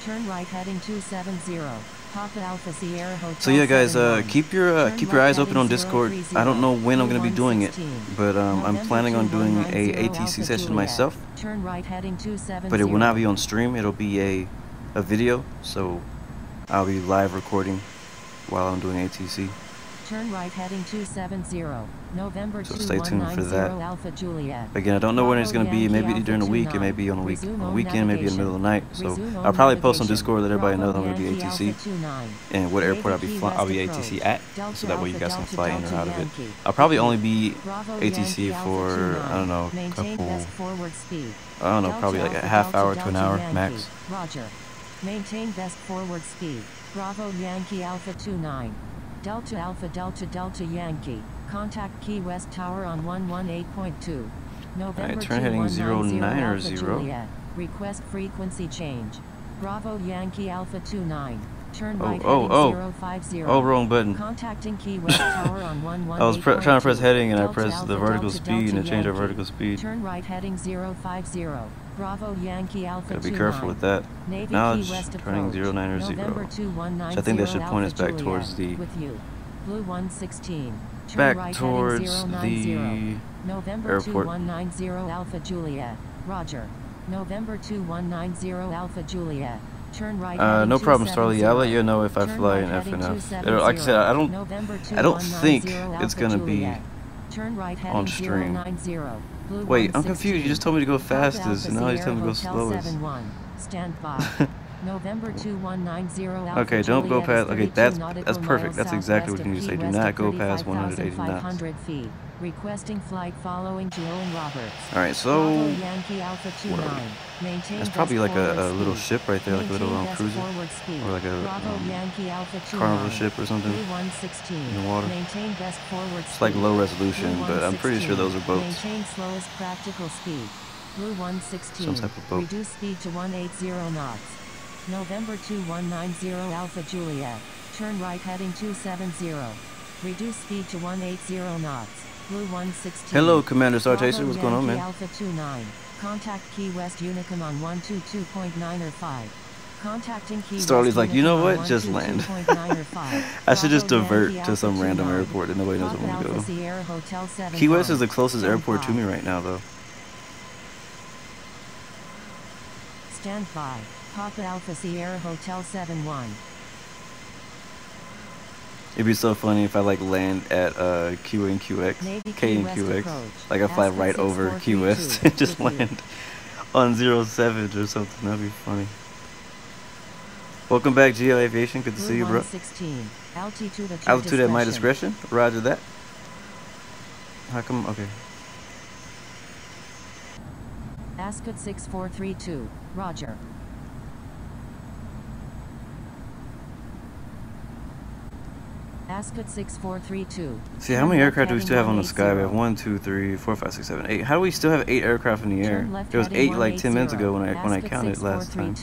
S2: Turn right heading 270. Papa Alpha Sierra Hotel.
S1: So yeah, guys,
S2: 71.
S1: keep your eyes open on Discord. I don't know when I'm gonna be doing it, but I'm planning on doing a ATC session myself.
S2: Turn right heading 270.
S1: But it will not be on stream. It'll be a video. So I'll be live recording while I'm doing ATC.
S2: Turn right heading 270. November
S1: So stay tuned for
S2: 2190
S1: that.
S2: Alpha Juliet.
S1: Again, I don't know when it's going to be. Maybe during the week, it may be on a weekend, maybe in the middle of the night. So I'll probably post on Discord, let everybody know that I'm going to be ATC and what airport I'll be ATC at, so that way you guys can fly in or out of it. I'll probably only be ATC for, I don't know, a couple, I don't know, probably like a half hour to an hour max.
S2: Roger. Maintain best forward speed. Bravo Yankee Alpha 29. Delta Alpha Delta Delta Yankee. Contact Key West Tower on 118.2. November
S1: turn heading 09 or
S2: Alpha
S1: 0.
S2: Juliet. Request frequency change. Bravo Yankee Alpha 29. Turn right
S1: oh.
S2: heading 050.
S1: Oh, wrong button.
S2: Contacting Key West Tower on 118.2.
S1: I was trying to press heading and I
S2: Delta
S1: pressed the
S2: Alpha
S1: vertical
S2: Delta
S1: speed and it
S2: Delta
S1: changed our
S2: Yankee.
S1: vertical speed.
S2: Turn right heading 050. Bravo Yankee Alpha
S1: Gotta be
S2: 29.
S1: careful with that.
S2: Navy
S1: Now
S2: Key
S1: it's
S2: West
S1: turning
S2: approach.
S1: 09 or 0.
S2: November 2190
S1: So I think that should point us
S2: Alpha
S1: back
S2: Juliet.
S1: towards the
S2: With you. Blue 116. Turn
S1: back
S2: right
S1: towards
S2: heading
S1: the
S2: 090. November
S1: airport.
S2: 2190 Alpha Juliet. Roger. November 2190 Alpha Juliet. Turn right heading
S1: no problem, Starly.
S2: 270.
S1: I'll let you know if I
S2: Turn
S1: fly
S2: right
S1: in F
S2: heading
S1: and F.
S2: 270.
S1: Like I said, I don't
S2: November
S1: think
S2: 2190
S1: it's gonna be
S2: Alpha Turn right heading
S1: on stream.
S2: 090. Blue
S1: Wait, I'm
S2: 116.
S1: confused. You just told me to go
S2: Papa
S1: fastest,
S2: Alpha
S1: and now you
S2: Sierra
S1: tell me to go
S2: Hotel
S1: slowest.
S2: 71. Stand by. November 2190 Alpha
S1: Okay, don't go
S2: Juliet
S1: past. Okay,
S2: 32 nautical
S1: that's perfect.
S2: miles
S1: That's exactly what
S2: southwest
S1: you need to
S2: of
S1: say.
S2: Key
S1: Do
S2: West
S1: not
S2: at
S1: go past 180 knots.
S2: 35,500 feet. Requesting flight following Joe and Roberts.
S1: All right, so
S2: Bravo Yankee Alpha 29. Maintain
S1: that's
S2: best
S1: probably like
S2: forward
S1: a little
S2: speed.
S1: ship right there, like a little
S2: Maintain best
S1: cruiser,
S2: forward speed.
S1: or like a
S2: Bravo Yankee Alpha 29.
S1: carnival ship or something
S2: Blue 116.
S1: in the water.
S2: Maintain best forward
S1: It's
S2: speed.
S1: like low resolution,
S2: Blue
S1: but I'm pretty sure
S2: 116.
S1: those are boats.
S2: Maintain slowest practical speed. Blue 116.
S1: Some type of boat.
S2: Reduce speed to 180 knots. November 2190 Alpha Juliet. Turn right heading 270. Reduce speed to 180 knots. Blue 116.
S1: Hello, Commander Star
S2: Bravo
S1: Chaser. What's going on,
S2: Yankee
S1: man?
S2: Alpha 29. Contact Key West Unicum on 122.9 or 5. Contacting Key
S1: Starly's
S2: West
S1: like, you know
S2: Unicum
S1: what?
S2: on
S1: Just land.
S2: 122.9 or 5.
S1: I should just
S2: Bravo
S1: divert
S2: Yankee
S1: to some
S2: Alpha
S1: random
S2: 29.
S1: airport that nobody knows
S2: Papa
S1: where I'm
S2: Alpha
S1: going.
S2: Sierra Hotel 7
S1: Key West is the
S2: 5.
S1: closest airport to
S2: 10-5.
S1: me right now, though.
S2: Stand by. Papa Alpha Sierra Hotel 71.
S1: It'd be so funny if I like land at Q and QX,
S2: Navy
S1: K
S2: Key
S1: and
S2: West
S1: QX.
S2: approach.
S1: Like I fly
S2: Ask
S1: right over
S2: 6432
S1: Key West and just
S2: with you.
S1: land on 07 or something. That'd be funny. Welcome back, GL Aviation. Good to
S2: Blue
S1: see you, bro.
S2: 116. Altitude at your
S1: Altitude at my discretion. Roger that. How come? Okay.
S2: Ascot 6432. Roger. Ascot 6432.
S1: See, how many aircraft do we still have on the sky? We have 1, 2, 3, 4, 5, 6, 7, 8. How do we still have 8 aircraft in the air? There was 8 like 10 minutes ago when I counted last time.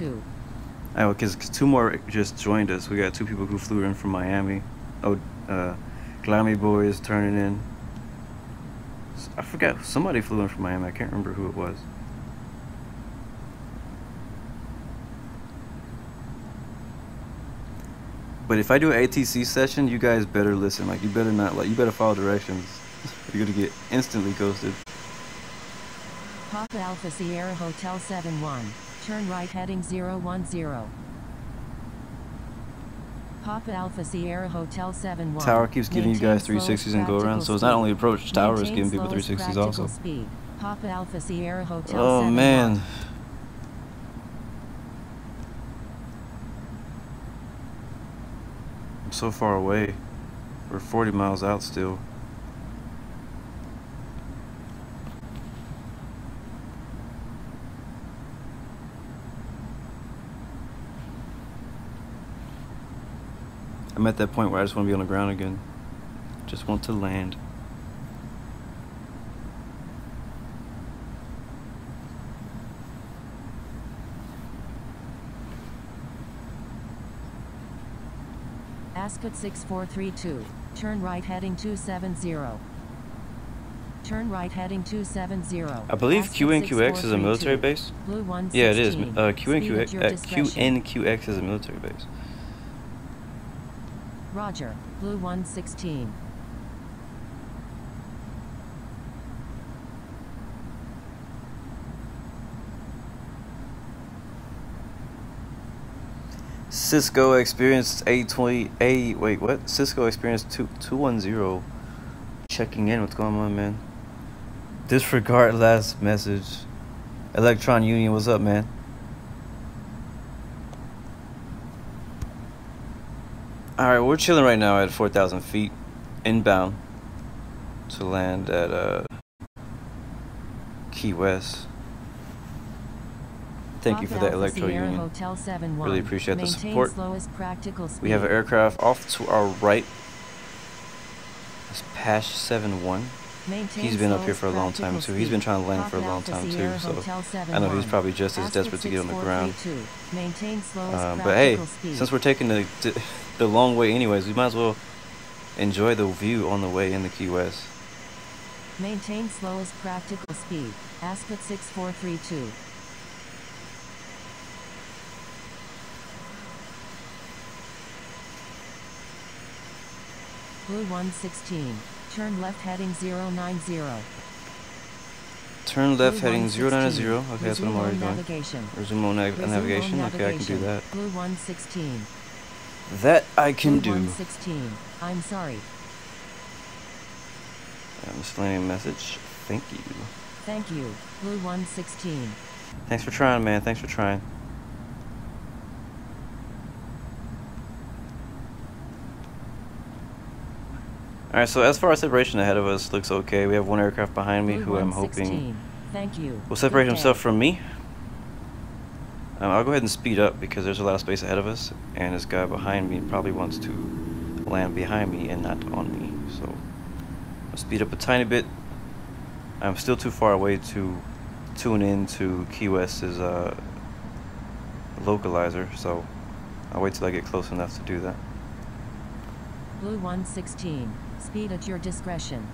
S1: Oh, because 2 more just joined us. We got 2 people who flew in from Miami. Oh, Glammy Boys turning in. I forgot, somebody flew in from Miami. I can't remember who it was. But if I do an ATC session, you guys better listen. Like, you better not, like, you better follow directions. You're gonna get instantly ghosted.
S2: Papa Alpha Sierra Hotel 71. Turn right heading 010. Papa Alpha Sierra Hotel 71.
S1: Tower keeps giving you guys
S2: Maintain
S1: 360s and go
S2: slowest
S1: around, so it's not only approach, Tower is
S2: Maintain
S1: giving people
S2: slowest
S1: 360s also.
S2: practical speed. Papa Alpha Sierra Hotel
S1: Oh
S2: 71.
S1: man. I'm so far away. We're 40 miles out still. I'm at that point where I just want to be on the ground again. Just want to land.
S2: Ascot 6432. Turn right heading 270. Turn right heading 270.
S1: I believe
S2: Ascot
S1: QNQX is a military
S2: 6432.
S1: base.
S2: Blue 116.
S1: Yeah, it is.
S2: Speed at your discretion.
S1: QNQX is a military base.
S2: Roger. Blue 116.
S1: Cisco experienced 820. Wait, what? Cisco experienced 210. Checking in. What's going on, man? Disregard last message. Electron Union, what's up, man? Alright, we're chilling right now at 4,000 feet inbound to land at Key West. Thank you for that, Electro Union. Really appreciate the support. We have an aircraft off to our right. It's Pash 71. He's been up here for a long time too. He's been trying to land for a long time too, so I know he's probably just as desperate to get on the ground. But hey, since we're taking the long way anyways, we might as well enjoy the view on the way in the Key West.
S2: Maintain slowest practical speed. Ascot 6432. Blue 116. Turn left heading 090.
S1: Turn left heading 090. Okay, that's what I'm already doing.
S2: Navigation.
S1: Resume on navigation. Okay, I can do that.
S2: Blue 116.
S1: That I can
S2: Blue
S1: do.
S2: 116. I'm sorry.
S1: Miscellaneous message. Thank you.
S2: Thank you. Blue 116.
S1: Thanks for trying, man. Thanks for trying. Alright, so as far as separation ahead of us, looks okay. We have one aircraft behind me who I'm hoping will separate himself from me. I'll go ahead and speed up because there's a lot of space ahead of us, and this guy behind me probably wants to land behind me and not on me. So I'll speed up a tiny bit. I'm still too far away to tune in to Key West's localizer, so I'll wait till I get close enough to do that.
S2: Blue 116, speed at your discretion.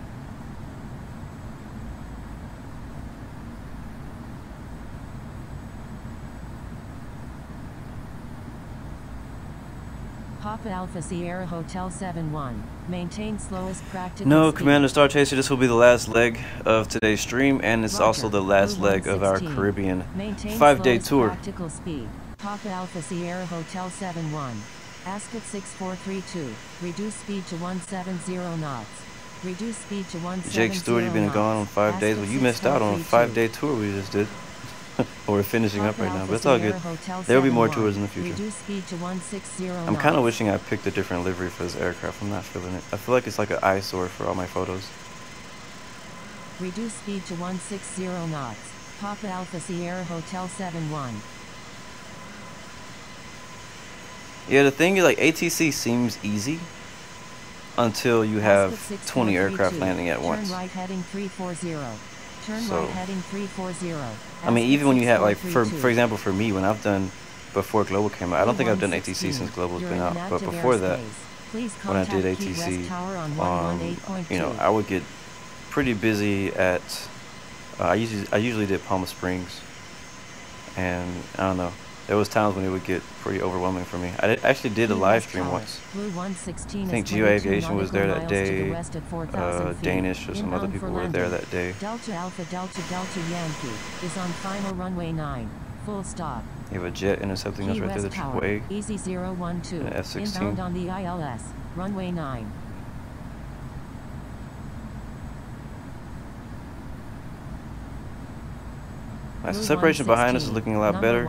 S2: Papa Alpha Sierra Hotel 71, maintain slowest practical
S1: No,
S2: speed.
S1: Commander Star Chaser, this will be the last leg of today's stream, and it's also the last leg of our Caribbean 5-day tour.
S2: Practical speed. Papa Alpha Sierra Hotel 71. Ask at 6432. Reduce speed to 170 knots. Reduce speed to 170
S1: Jake Stewart, you've been gone on 5 days. Well, you missed out on a 5-day tour we just did. We're finishing up right now, but it's all good. There will be more tours in the future. I'm kind of wishing I picked a different livery for this aircraft. I'm not feeling it. I feel like it's like an eyesore for all my photos.
S2: Reduce speed to 160 knots. Papa Alpha Sierra Hotel 71.
S1: Yeah, the thing is, like, ATC seems easy until you have 20 aircraft landing at once.
S2: Turn right heading 340. Turn
S1: So,
S2: right heading 340.
S1: I mean, even when you have, like, for example, for me, when I've done, before Global came out, I don't think I've done ATC since Global's been out, but before that, when I did ATC, you know, I would get pretty busy at, I usually did Palm Springs, and I don't know, there was times when it would get pretty overwhelming for me. I actually did a live stream once. I think Geo Aviation was there that day, Danish or some other people were there that day.
S2: Delta Alpha Delta Delta Yankee is on final runway 9. Full stop.
S1: You have a jet intercepting us right there, the Triple-A,
S2: Easy 012.
S1: and an F-16.
S2: Inbound on the ILS. Runway 9.
S1: Nice. The separation behind us is looking a lot better.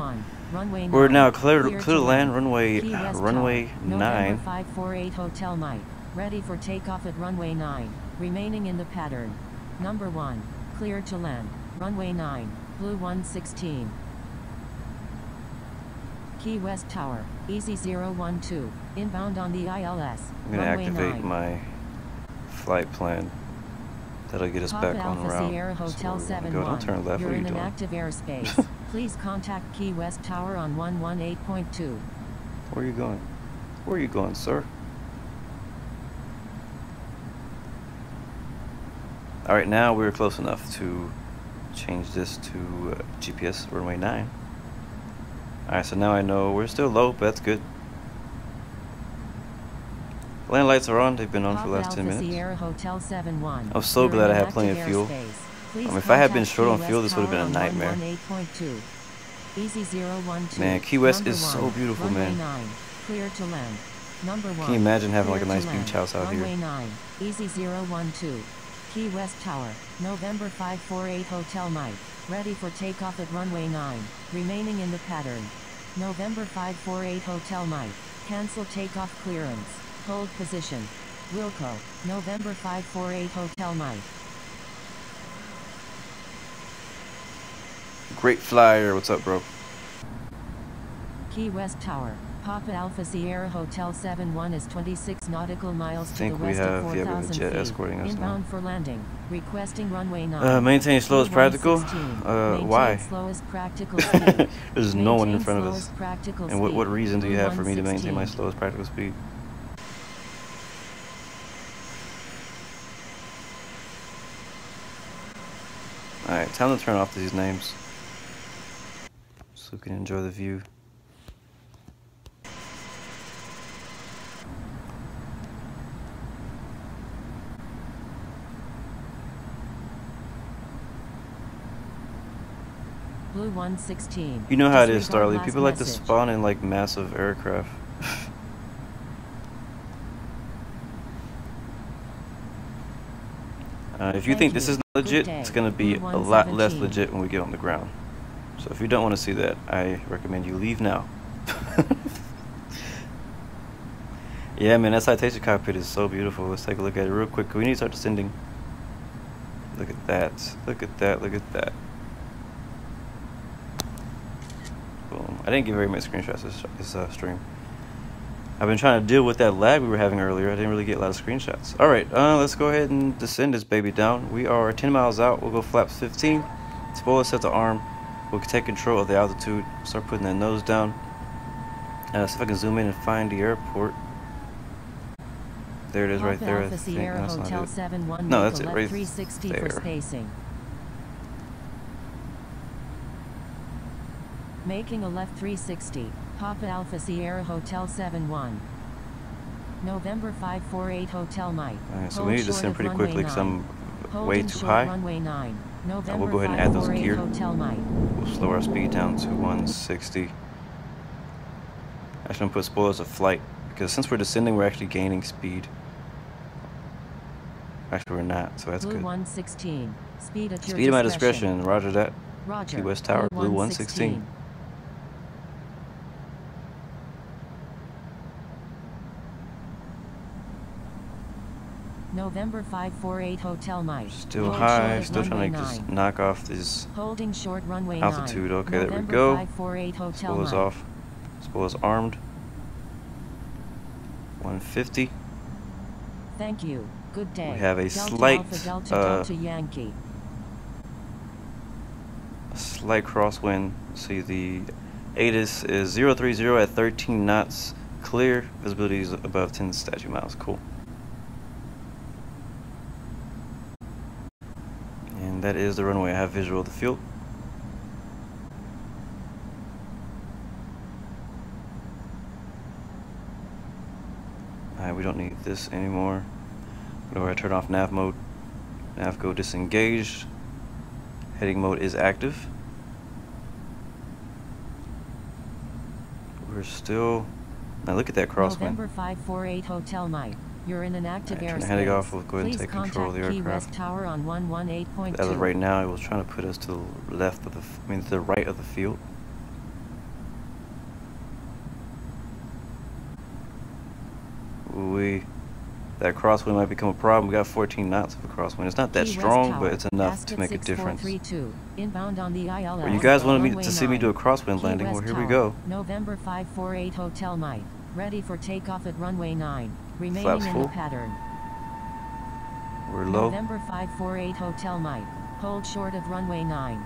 S2: Runway
S1: We're
S2: 9.
S1: now clear to land runway
S2: November
S1: 9.
S2: 548 Hotel Mike. Ready for takeoff at runway 9. Remaining in the pattern. Number 1. Clear to land. Runway 9. Blue 116. Key West Tower. Easy 012. Inbound on the ILS.
S1: I'm going to
S2: runway
S1: activate
S2: 9.
S1: my flight plan. That'll get us
S2: Papa
S1: back on
S2: Alpha
S1: route.
S2: Sierra Hotel
S1: So we're gonna
S2: 71.
S1: go. Don't turn left.
S2: You're
S1: What are you
S2: in an
S1: doing?
S2: active airspace. Please contact Key West Tower on 118.2.
S1: Where are you going? Where are you going, sir? Alright, now we're close enough to change this to GPS runway 9. Alright, so now I know we're still low, but that's good. Land lights are on. They've been on for the last 10 minutes.
S2: Sierra Hotel 71.
S1: I'm so glad I had plenty of fuel. If I had been short on fuel, this would have been a nightmare.
S2: Easy 012.
S1: Man, Key West
S2: Number
S1: is so
S2: 1.
S1: beautiful,
S2: Runway
S1: man.
S2: 9. Clear to land. Number 1.
S1: Can you imagine having like a
S2: Clear
S1: nice
S2: to
S1: beach
S2: land.
S1: house out
S2: Runway
S1: here?
S2: 9. Easy 012. Key West Tower. November 548 Hotel Mike. Ready for takeoff at runway 9. Remaining in the pattern. November 548 Hotel Mike. Cancel takeoff clearance. Hold position. Wilco. November 548 Hotel Mike.
S1: Great flyer. What's up, bro?
S2: Key West Tower. Papa Alpha Sierra Hotel 71 is 26 nautical miles to the west at 4,000
S1: jet
S2: feet.
S1: escorting us
S2: Inbound
S1: now.
S2: for landing. Requesting runway 9.
S1: Maintain slowest practical.
S2: Maintain
S1: Why?
S2: slowest practical speed.
S1: There's no one in
S2: Maintain
S1: front of us.
S2: slowest practical
S1: And what
S2: speed.
S1: reason do you
S2: Blue
S1: have for me to maintain my
S2: 116.
S1: slowest practical speed? Alright, time to turn off these names so we can enjoy the view.
S2: Blue 116.
S1: You know how it is,
S2: Disregard
S1: Starly.
S2: last
S1: People like to
S2: message.
S1: spawn in like massive aircraft. If you
S2: Thank
S1: think this
S2: you.
S1: is not legit,
S2: Good day.
S1: it's going to be
S2: Blue
S1: a lot less
S2: 117.
S1: legit when we get on the ground. So if you don't want to see that, I recommend you leave now. Yeah, man, that citation cockpit is so beautiful. Let's take a look at it real quick. We need to start descending. Look at that. Look at that. Look at that. Boom. I didn't get very many screenshots this stream. I've been trying to deal with that lag we were having earlier. I didn't really get a lot of screenshots. Alright, let's go ahead and descend this baby down. We are 10 miles out. We'll go flaps 15. Spoiler set to arm. We'll take control of the altitude. Start putting that nose down. See if I can zoom in and find the airport. There it is right there. I think that's not it. No, that's it right
S2: 360
S1: there.
S2: For spacing. Making a left 360. Papa Alpha Sierra Hotel 71. November 548 Hotel Mike.
S1: Alright, so we need to descend pretty quickly because I'm way too high.
S2: Runway 9. November
S1: We'll go ahead and add those gears.
S2: Mike.
S1: We'll slow our speed down to 160. Actually, I'm going to put spoilers of flight because since we're descending, we're actually gaining speed. Actually, we're not, so that's
S2: Blue
S1: good.
S2: 116. Speed at your
S1: Speed at my discretion. Roger that.
S2: Roger.
S1: Key West Tower, Blue 116.
S2: November 548 Hotel Mike.
S1: Still high, still trying to just knock off this
S2: holding short runway
S1: altitude.
S2: 9.
S1: Okay,
S2: November
S1: there we go.
S2: 548 Hotel
S1: Spoilers
S2: Mike.
S1: off. Spoilers armed. 150.
S2: Thank you. Good day.
S1: We have a
S2: Delta
S1: slight,
S2: Alpha Delta Delta Yankee.
S1: Slight crosswind. See the ATIS is 030 at 13 knots. Clear. Visibility is above 10 statute miles. Cool. And that is the runway. I have visual of the field. Alright, we don't need this anymore. Whenever I turn off nav mode, nav go disengaged. Heading mode is active. We're still. Now look at that crosswind.
S2: November 548 Hotel Mike. You're in an active airspace.
S1: Heading off, we'll go ahead and
S2: Please
S1: take control of the
S2: contact
S1: aircraft.
S2: Key West Tower on 118.2.
S1: As of right now, it was trying to put us to the left of the, to the right of the field. That crosswind might become a problem. We got 14 knots of a crosswind. It's not that strong, but it's enough to make a difference.
S2: Inbound on the ILS.
S1: Well, you guys wanted me to see me do a crosswind landing. Well, here we go.
S2: November 548 Hotel Mike. Ready for takeoff at runway 9. Remaining
S1: Flaps
S2: in
S1: full.
S2: the pattern.
S1: We're low.
S2: November 548 Hotel Mike. Hold short of runway 9.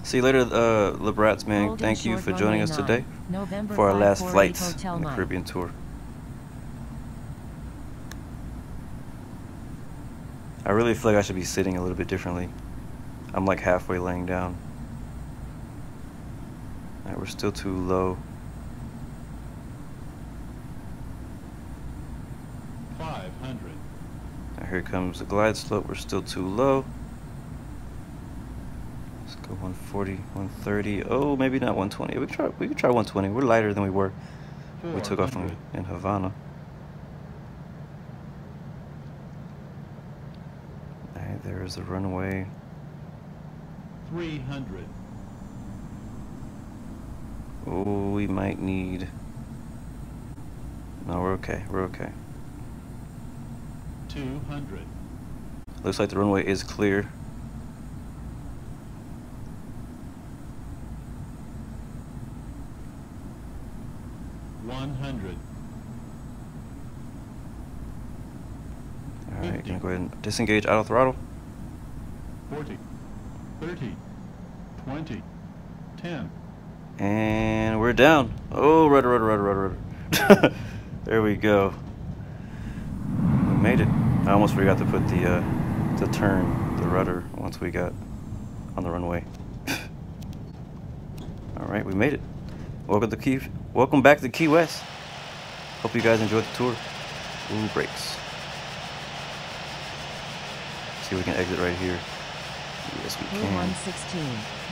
S1: See you later, Lebrats, man.
S2: Holding
S1: Thank you
S2: short
S1: for joining us
S2: runway
S1: today
S2: 9. November
S1: for our last
S2: 548
S1: flights
S2: Hotel
S1: on the
S2: Mike.
S1: Caribbean tour. I really feel like I should be sitting a little bit differently. I'm like halfway laying down. Alright, we're still too low.
S3: 500.
S1: Now here comes the glide slope. We're still too low. Let's go 140, 130. Oh, maybe not 120. We could try 120. We're lighter than we were when we took off in Havana. Alright, there's the runway.
S3: 300.
S1: Oh, we might need. No, we're okay. We're okay.
S3: 200.
S1: Looks like the runway is clear.
S3: $100.
S1: Alright, gonna go ahead and disengage auto throttle.
S3: 40. 30. 20. 10.
S1: And we're down. Oh, rudder. There we go. We made it. I almost forgot to put the turn, the rudder, once we got on the runway. Alright, we made it. Welcome back to Key West. Hope you guys enjoyed the tour. Ooh, brakes. See if we can exit right here. Yes, we
S2: Blue
S1: can.
S2: 116.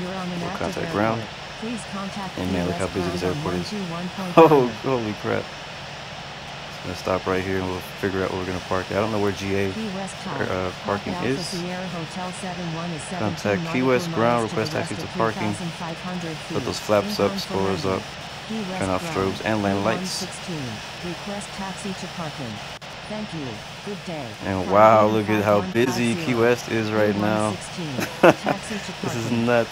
S2: You're on an
S1: We'll
S2: active
S1: contact
S2: airport.
S1: ground.
S2: Please contact
S1: And
S2: Key
S1: man, look how
S2: West
S1: busy this
S2: ground on
S1: airport is.
S2: 121.5.
S1: Oh, holy crap. It's gonna stop right here and we'll figure out where we're gonna park. I don't know where GA
S2: Key West Tower.
S1: parking
S2: Papa
S1: is.
S2: Alpha Sierra Hotel 71 is 17
S1: Contact Key West
S2: nautical
S1: ground,
S2: miles to the
S1: request
S2: west
S1: taxi
S2: of
S1: to parking.
S2: 3,500 feet.
S1: Put those flaps up,
S2: Inbound for
S1: spoilers
S2: landing.
S1: up. Turn off strobes and lane lights.
S2: Request taxi to parking. Thank you. Good day.
S1: And wow, look at how busy Key West is right now. This is nuts.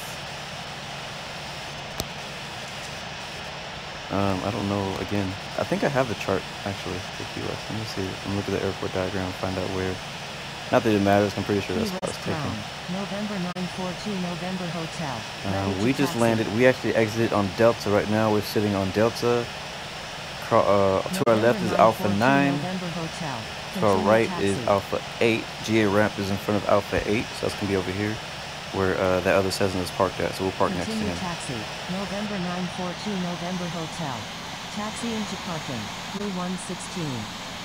S1: I don't know, again, I think I have the chart actually for Key West. Let me see. I'm looking at the airport diagram, find out where. Not that it matters, I'm pretty sure that's what I was taking.
S2: November 942 November Hotel.
S1: We just landed, we actually exited on Delta right now. We're sitting on Delta. To our left is Alpha 9. To our right is Alpha 8. GA ramp is in front of Alpha 8, so that's going to be over here where that other Cessna is parked at, so we'll park next to him.
S2: Taxi. November 942 November Hotel. Taxi into parking. Blu 116.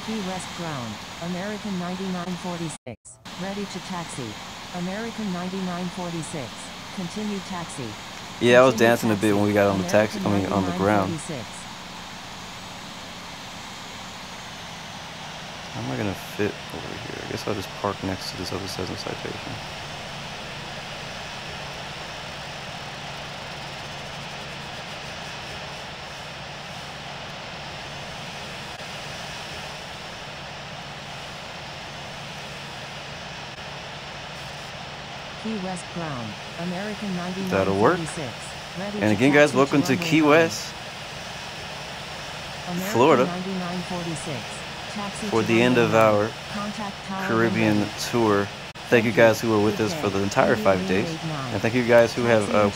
S2: Key West ground. American 9946. Ready to taxi. American 9946. Continue taxi.
S1: Yeah, I was dancing a bit when we got on the taxi, on the ground. How am I gonna fit over here? I guess I'll just park next to this other Cessna Citation.
S2: Key West ground. American 9946.
S1: That'll work. And again, guys, welcome to Key West, Florida, for the end of our Caribbean tour. Thank you guys who were with us for the entire 5 days, and thank you guys who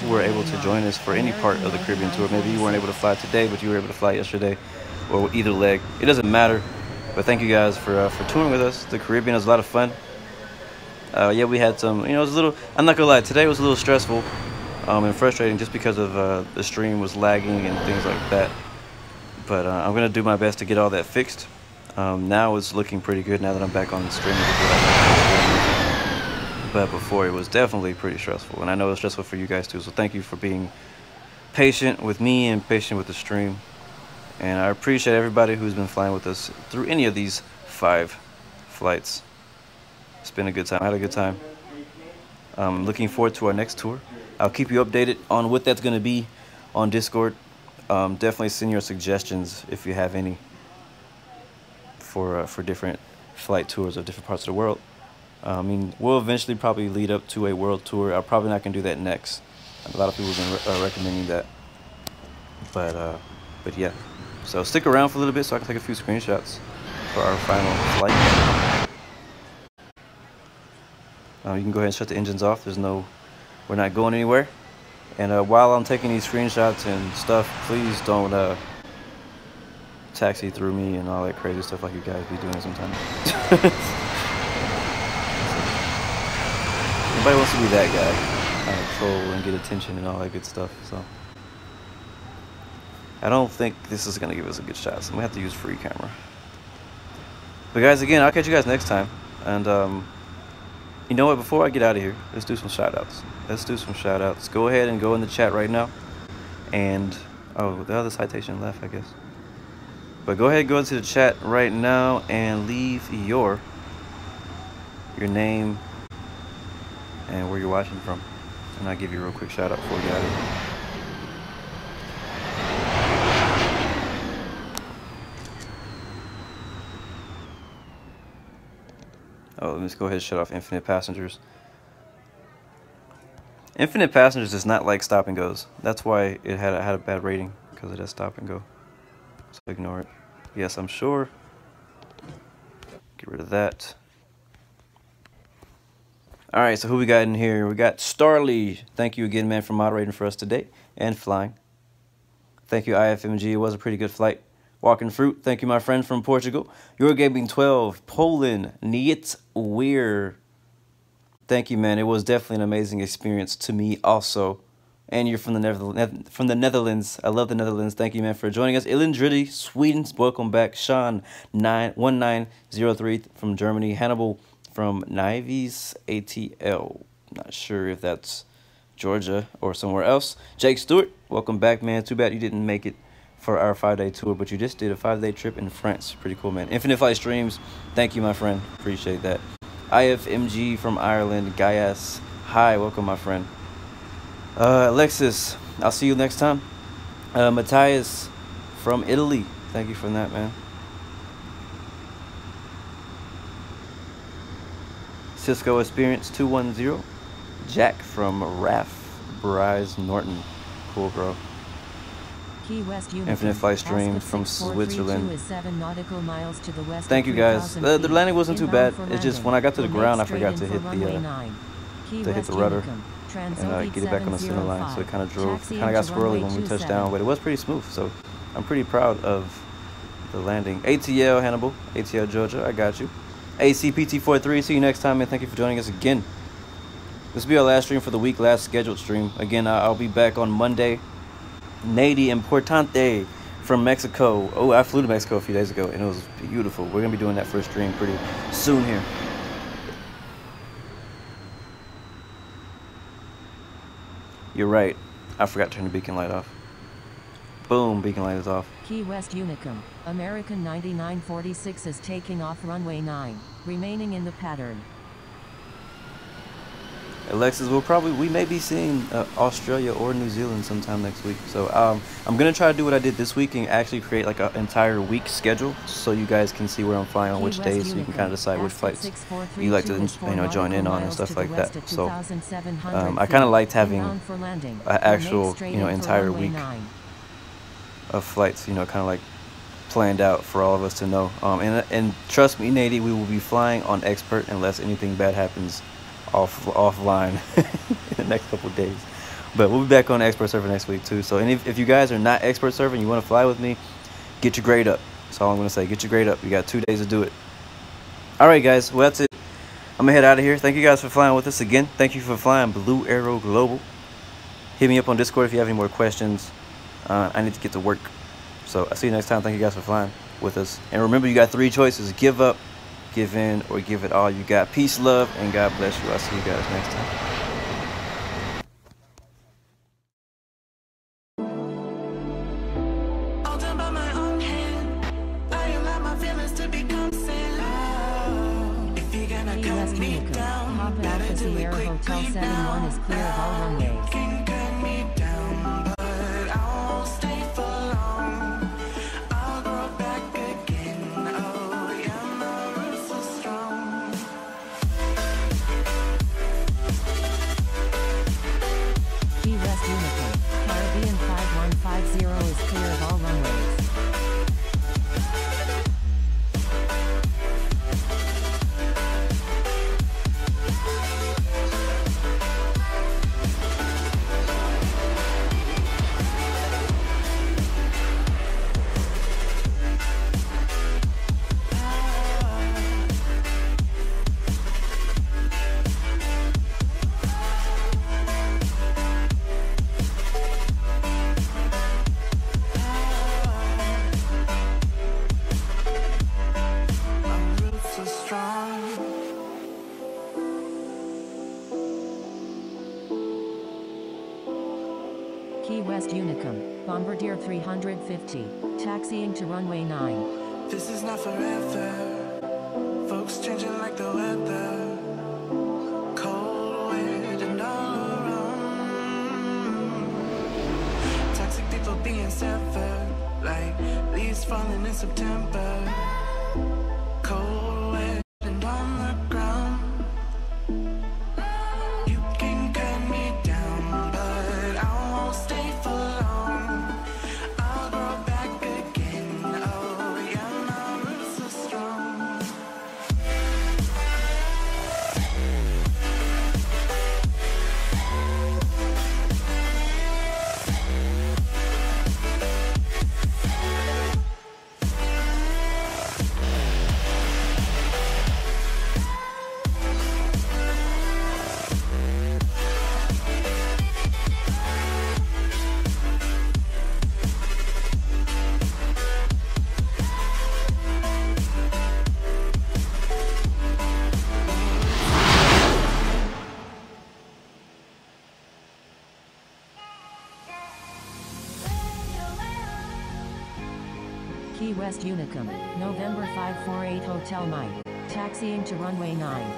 S1: were able to join us for any part of the Caribbean tour. Maybe you weren't able to fly today, but you were able to fly yesterday, or either leg. It doesn't matter. But thank you guys for touring with us. The Caribbean was a lot of fun. Yeah, we had some, it was a little, I'm not gonna lie, today was a little stressful and frustrating just because of the stream was lagging and things like that. But I'm gonna do my best to get all that fixed. Now it's looking pretty good now that I'm back on the stream. But before, it was definitely pretty stressful, and I know it's stressful for you guys too, so thank you for being patient with me and patient with the stream. And I appreciate everybody who's been flying with us through any of these 5 flights. It's been a good time. I had a good time. Looking forward to our next tour. I'll keep you updated on what that's going to be on Discord. Definitely send your suggestions if you have any for different flight tours of different parts of the world. I mean, we'll eventually probably lead up to a world tour. I'm probably not going to do that next. A lot of people have been recommending that. But yeah. So stick around for a little bit so I can take a few screenshots for our final flight. You can go ahead and shut the engines off. We're not going anywhere. And while I'm taking these screenshots and stuff, please don't taxi through me and all that crazy stuff like you guys be doing sometimes. Nobody wants to be that guy. Troll and get attention and all that good stuff. So I don't think this is gonna give us a good shot. So I'm gonna have to use free camera. But guys, again, I'll catch you guys next time. And you know what, before I get out of here, let's do some shout outs. Go ahead and go in the chat right now. And, oh, the other citation left, I guess. But go ahead and go into the chat right now and leave your name and where you're watching from. And I'll give you a real quick shout out before we get out of here. Oh, let's go ahead and shut off Infinite Passengers. Infinite Passengers is not like Stop and Goes. That's why it had a bad rating, because it has Stop and Go. So ignore it. Yes, I'm sure. Get rid of that. All right, so who we got in here? We got Starly. Thank you again, man, for moderating for us today and flying. Thank you, IFMG. It was a pretty good flight. Walking Fruit, thank you, my friend from Portugal. Your Gaming 12, Poland, Niet Weer. Thank you, man. It was definitely an amazing experience to me also. And you're from the Netherlands. I love the Netherlands. Thank you, man, for joining us. Illindridi, Sweden, welcome back. Sean 1903 from Germany. Hannibal from Nives ATL. Not sure if that's Georgia or somewhere else. Jake Stewart, welcome back, man. Too bad you didn't make it for our 5-day tour, but you just did a 5-day trip in France. Pretty cool, man. Infinite Flight Streams, thank you, my friend. Appreciate that. IFMG from Ireland. Gaius, hi, welcome, my friend. Alexis, I'll see you next time. Matthias from Italy. Thank you for that, man. Cisco Experience 210. Jack from RAF. Bryce Norton. Cool, bro.
S2: Key West
S1: Infinite Flight Stream from Switzerland.
S2: Is 7 nautical miles to the west.
S1: Thank you guys. The landing wasn't too bad. It's just when I got to the ground, I forgot to hit the rudder and get it back on the center line. So it kind of got squirrely when we touched down, but it was pretty smooth. So I'm pretty proud of the landing. ATL Hannibal, ATL Georgia, I got you. ACPT43, see you next time, and thank you for joining us again. This will be our last stream for the week, last scheduled stream. Again, I'll be back on Monday. Nady Importante from Mexico. Oh, I flew to Mexico a few days ago, and it was beautiful. We're going to be doing that first stream pretty soon here. You're right. I forgot to turn the beacon light off. Boom, beacon light is off.
S2: Key West Unicum. American 9946 is taking off runway 9, remaining in the pattern.
S1: Alexis, we may be seeing Australia or New Zealand sometime next week. So I'm going to try to do what I did this week and actually create like an entire week schedule so you guys can see where I'm flying on which days, so you can kind of decide which flights you like to join in on and stuff like that. So I kind of liked having an actual entire week of flights, kind of like planned out for all of us to know. And trust me, Nady, we will be flying on expert unless anything bad happens offline in the next couple of days. But we'll be back on expert server next week too. So if you guys are not expert server and you want to fly with me, get your grade up. That's all I'm going to say. Get your grade up. You got 2 days to do it. All right, guys. Well, that's it. I'm going to head out of here. Thank you guys for flying with us again. Thank you for flying Blu Arrow Global. Hit me up on Discord if you have any more questions. I need to get to work. So I'll see you next time. Thank you guys for flying with us. And remember, you got 3 choices. Give up, give in, or give it all you got. Peace, love, and God bless you. I'll see you guys next time.
S2: Hotel 71 is clear of all runways. Key West Unicum, Caribbean 5150 is clear of all runways. Key West Unicum, Bombardier 350, taxiing to runway 9.
S4: This is not forever. Folks changing like the weather. Cold wind and all around. Toxic people being severed, like leaves falling in September. Cold wind and on the ground. You can cut me down, but I won't stay for long. I'll grow back again. Oh yeah, my roots are strong.
S2: Key West Unicum, November 548 Hotel Mike, taxiing to runway 9.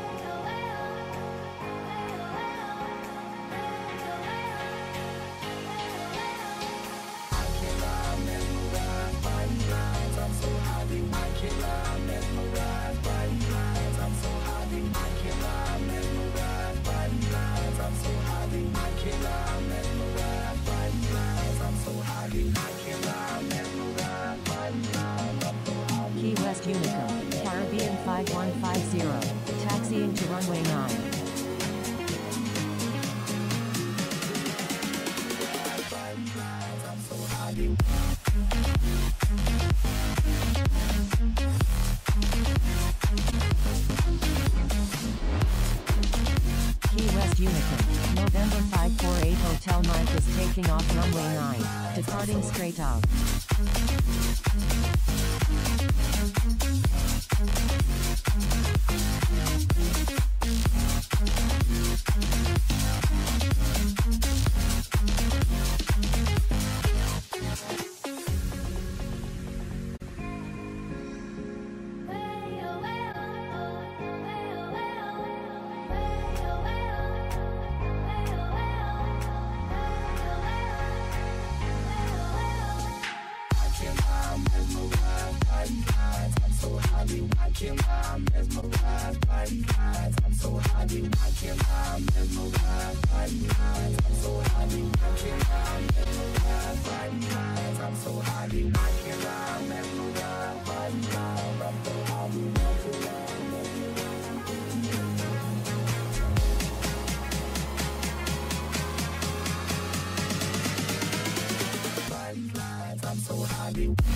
S2: Unicum, Caribbean 5150, taxiing to runway 9. Key West Unicum, November 548 Hotel Mike is taking off runway 9, departing straight out.
S4: I'm so happy.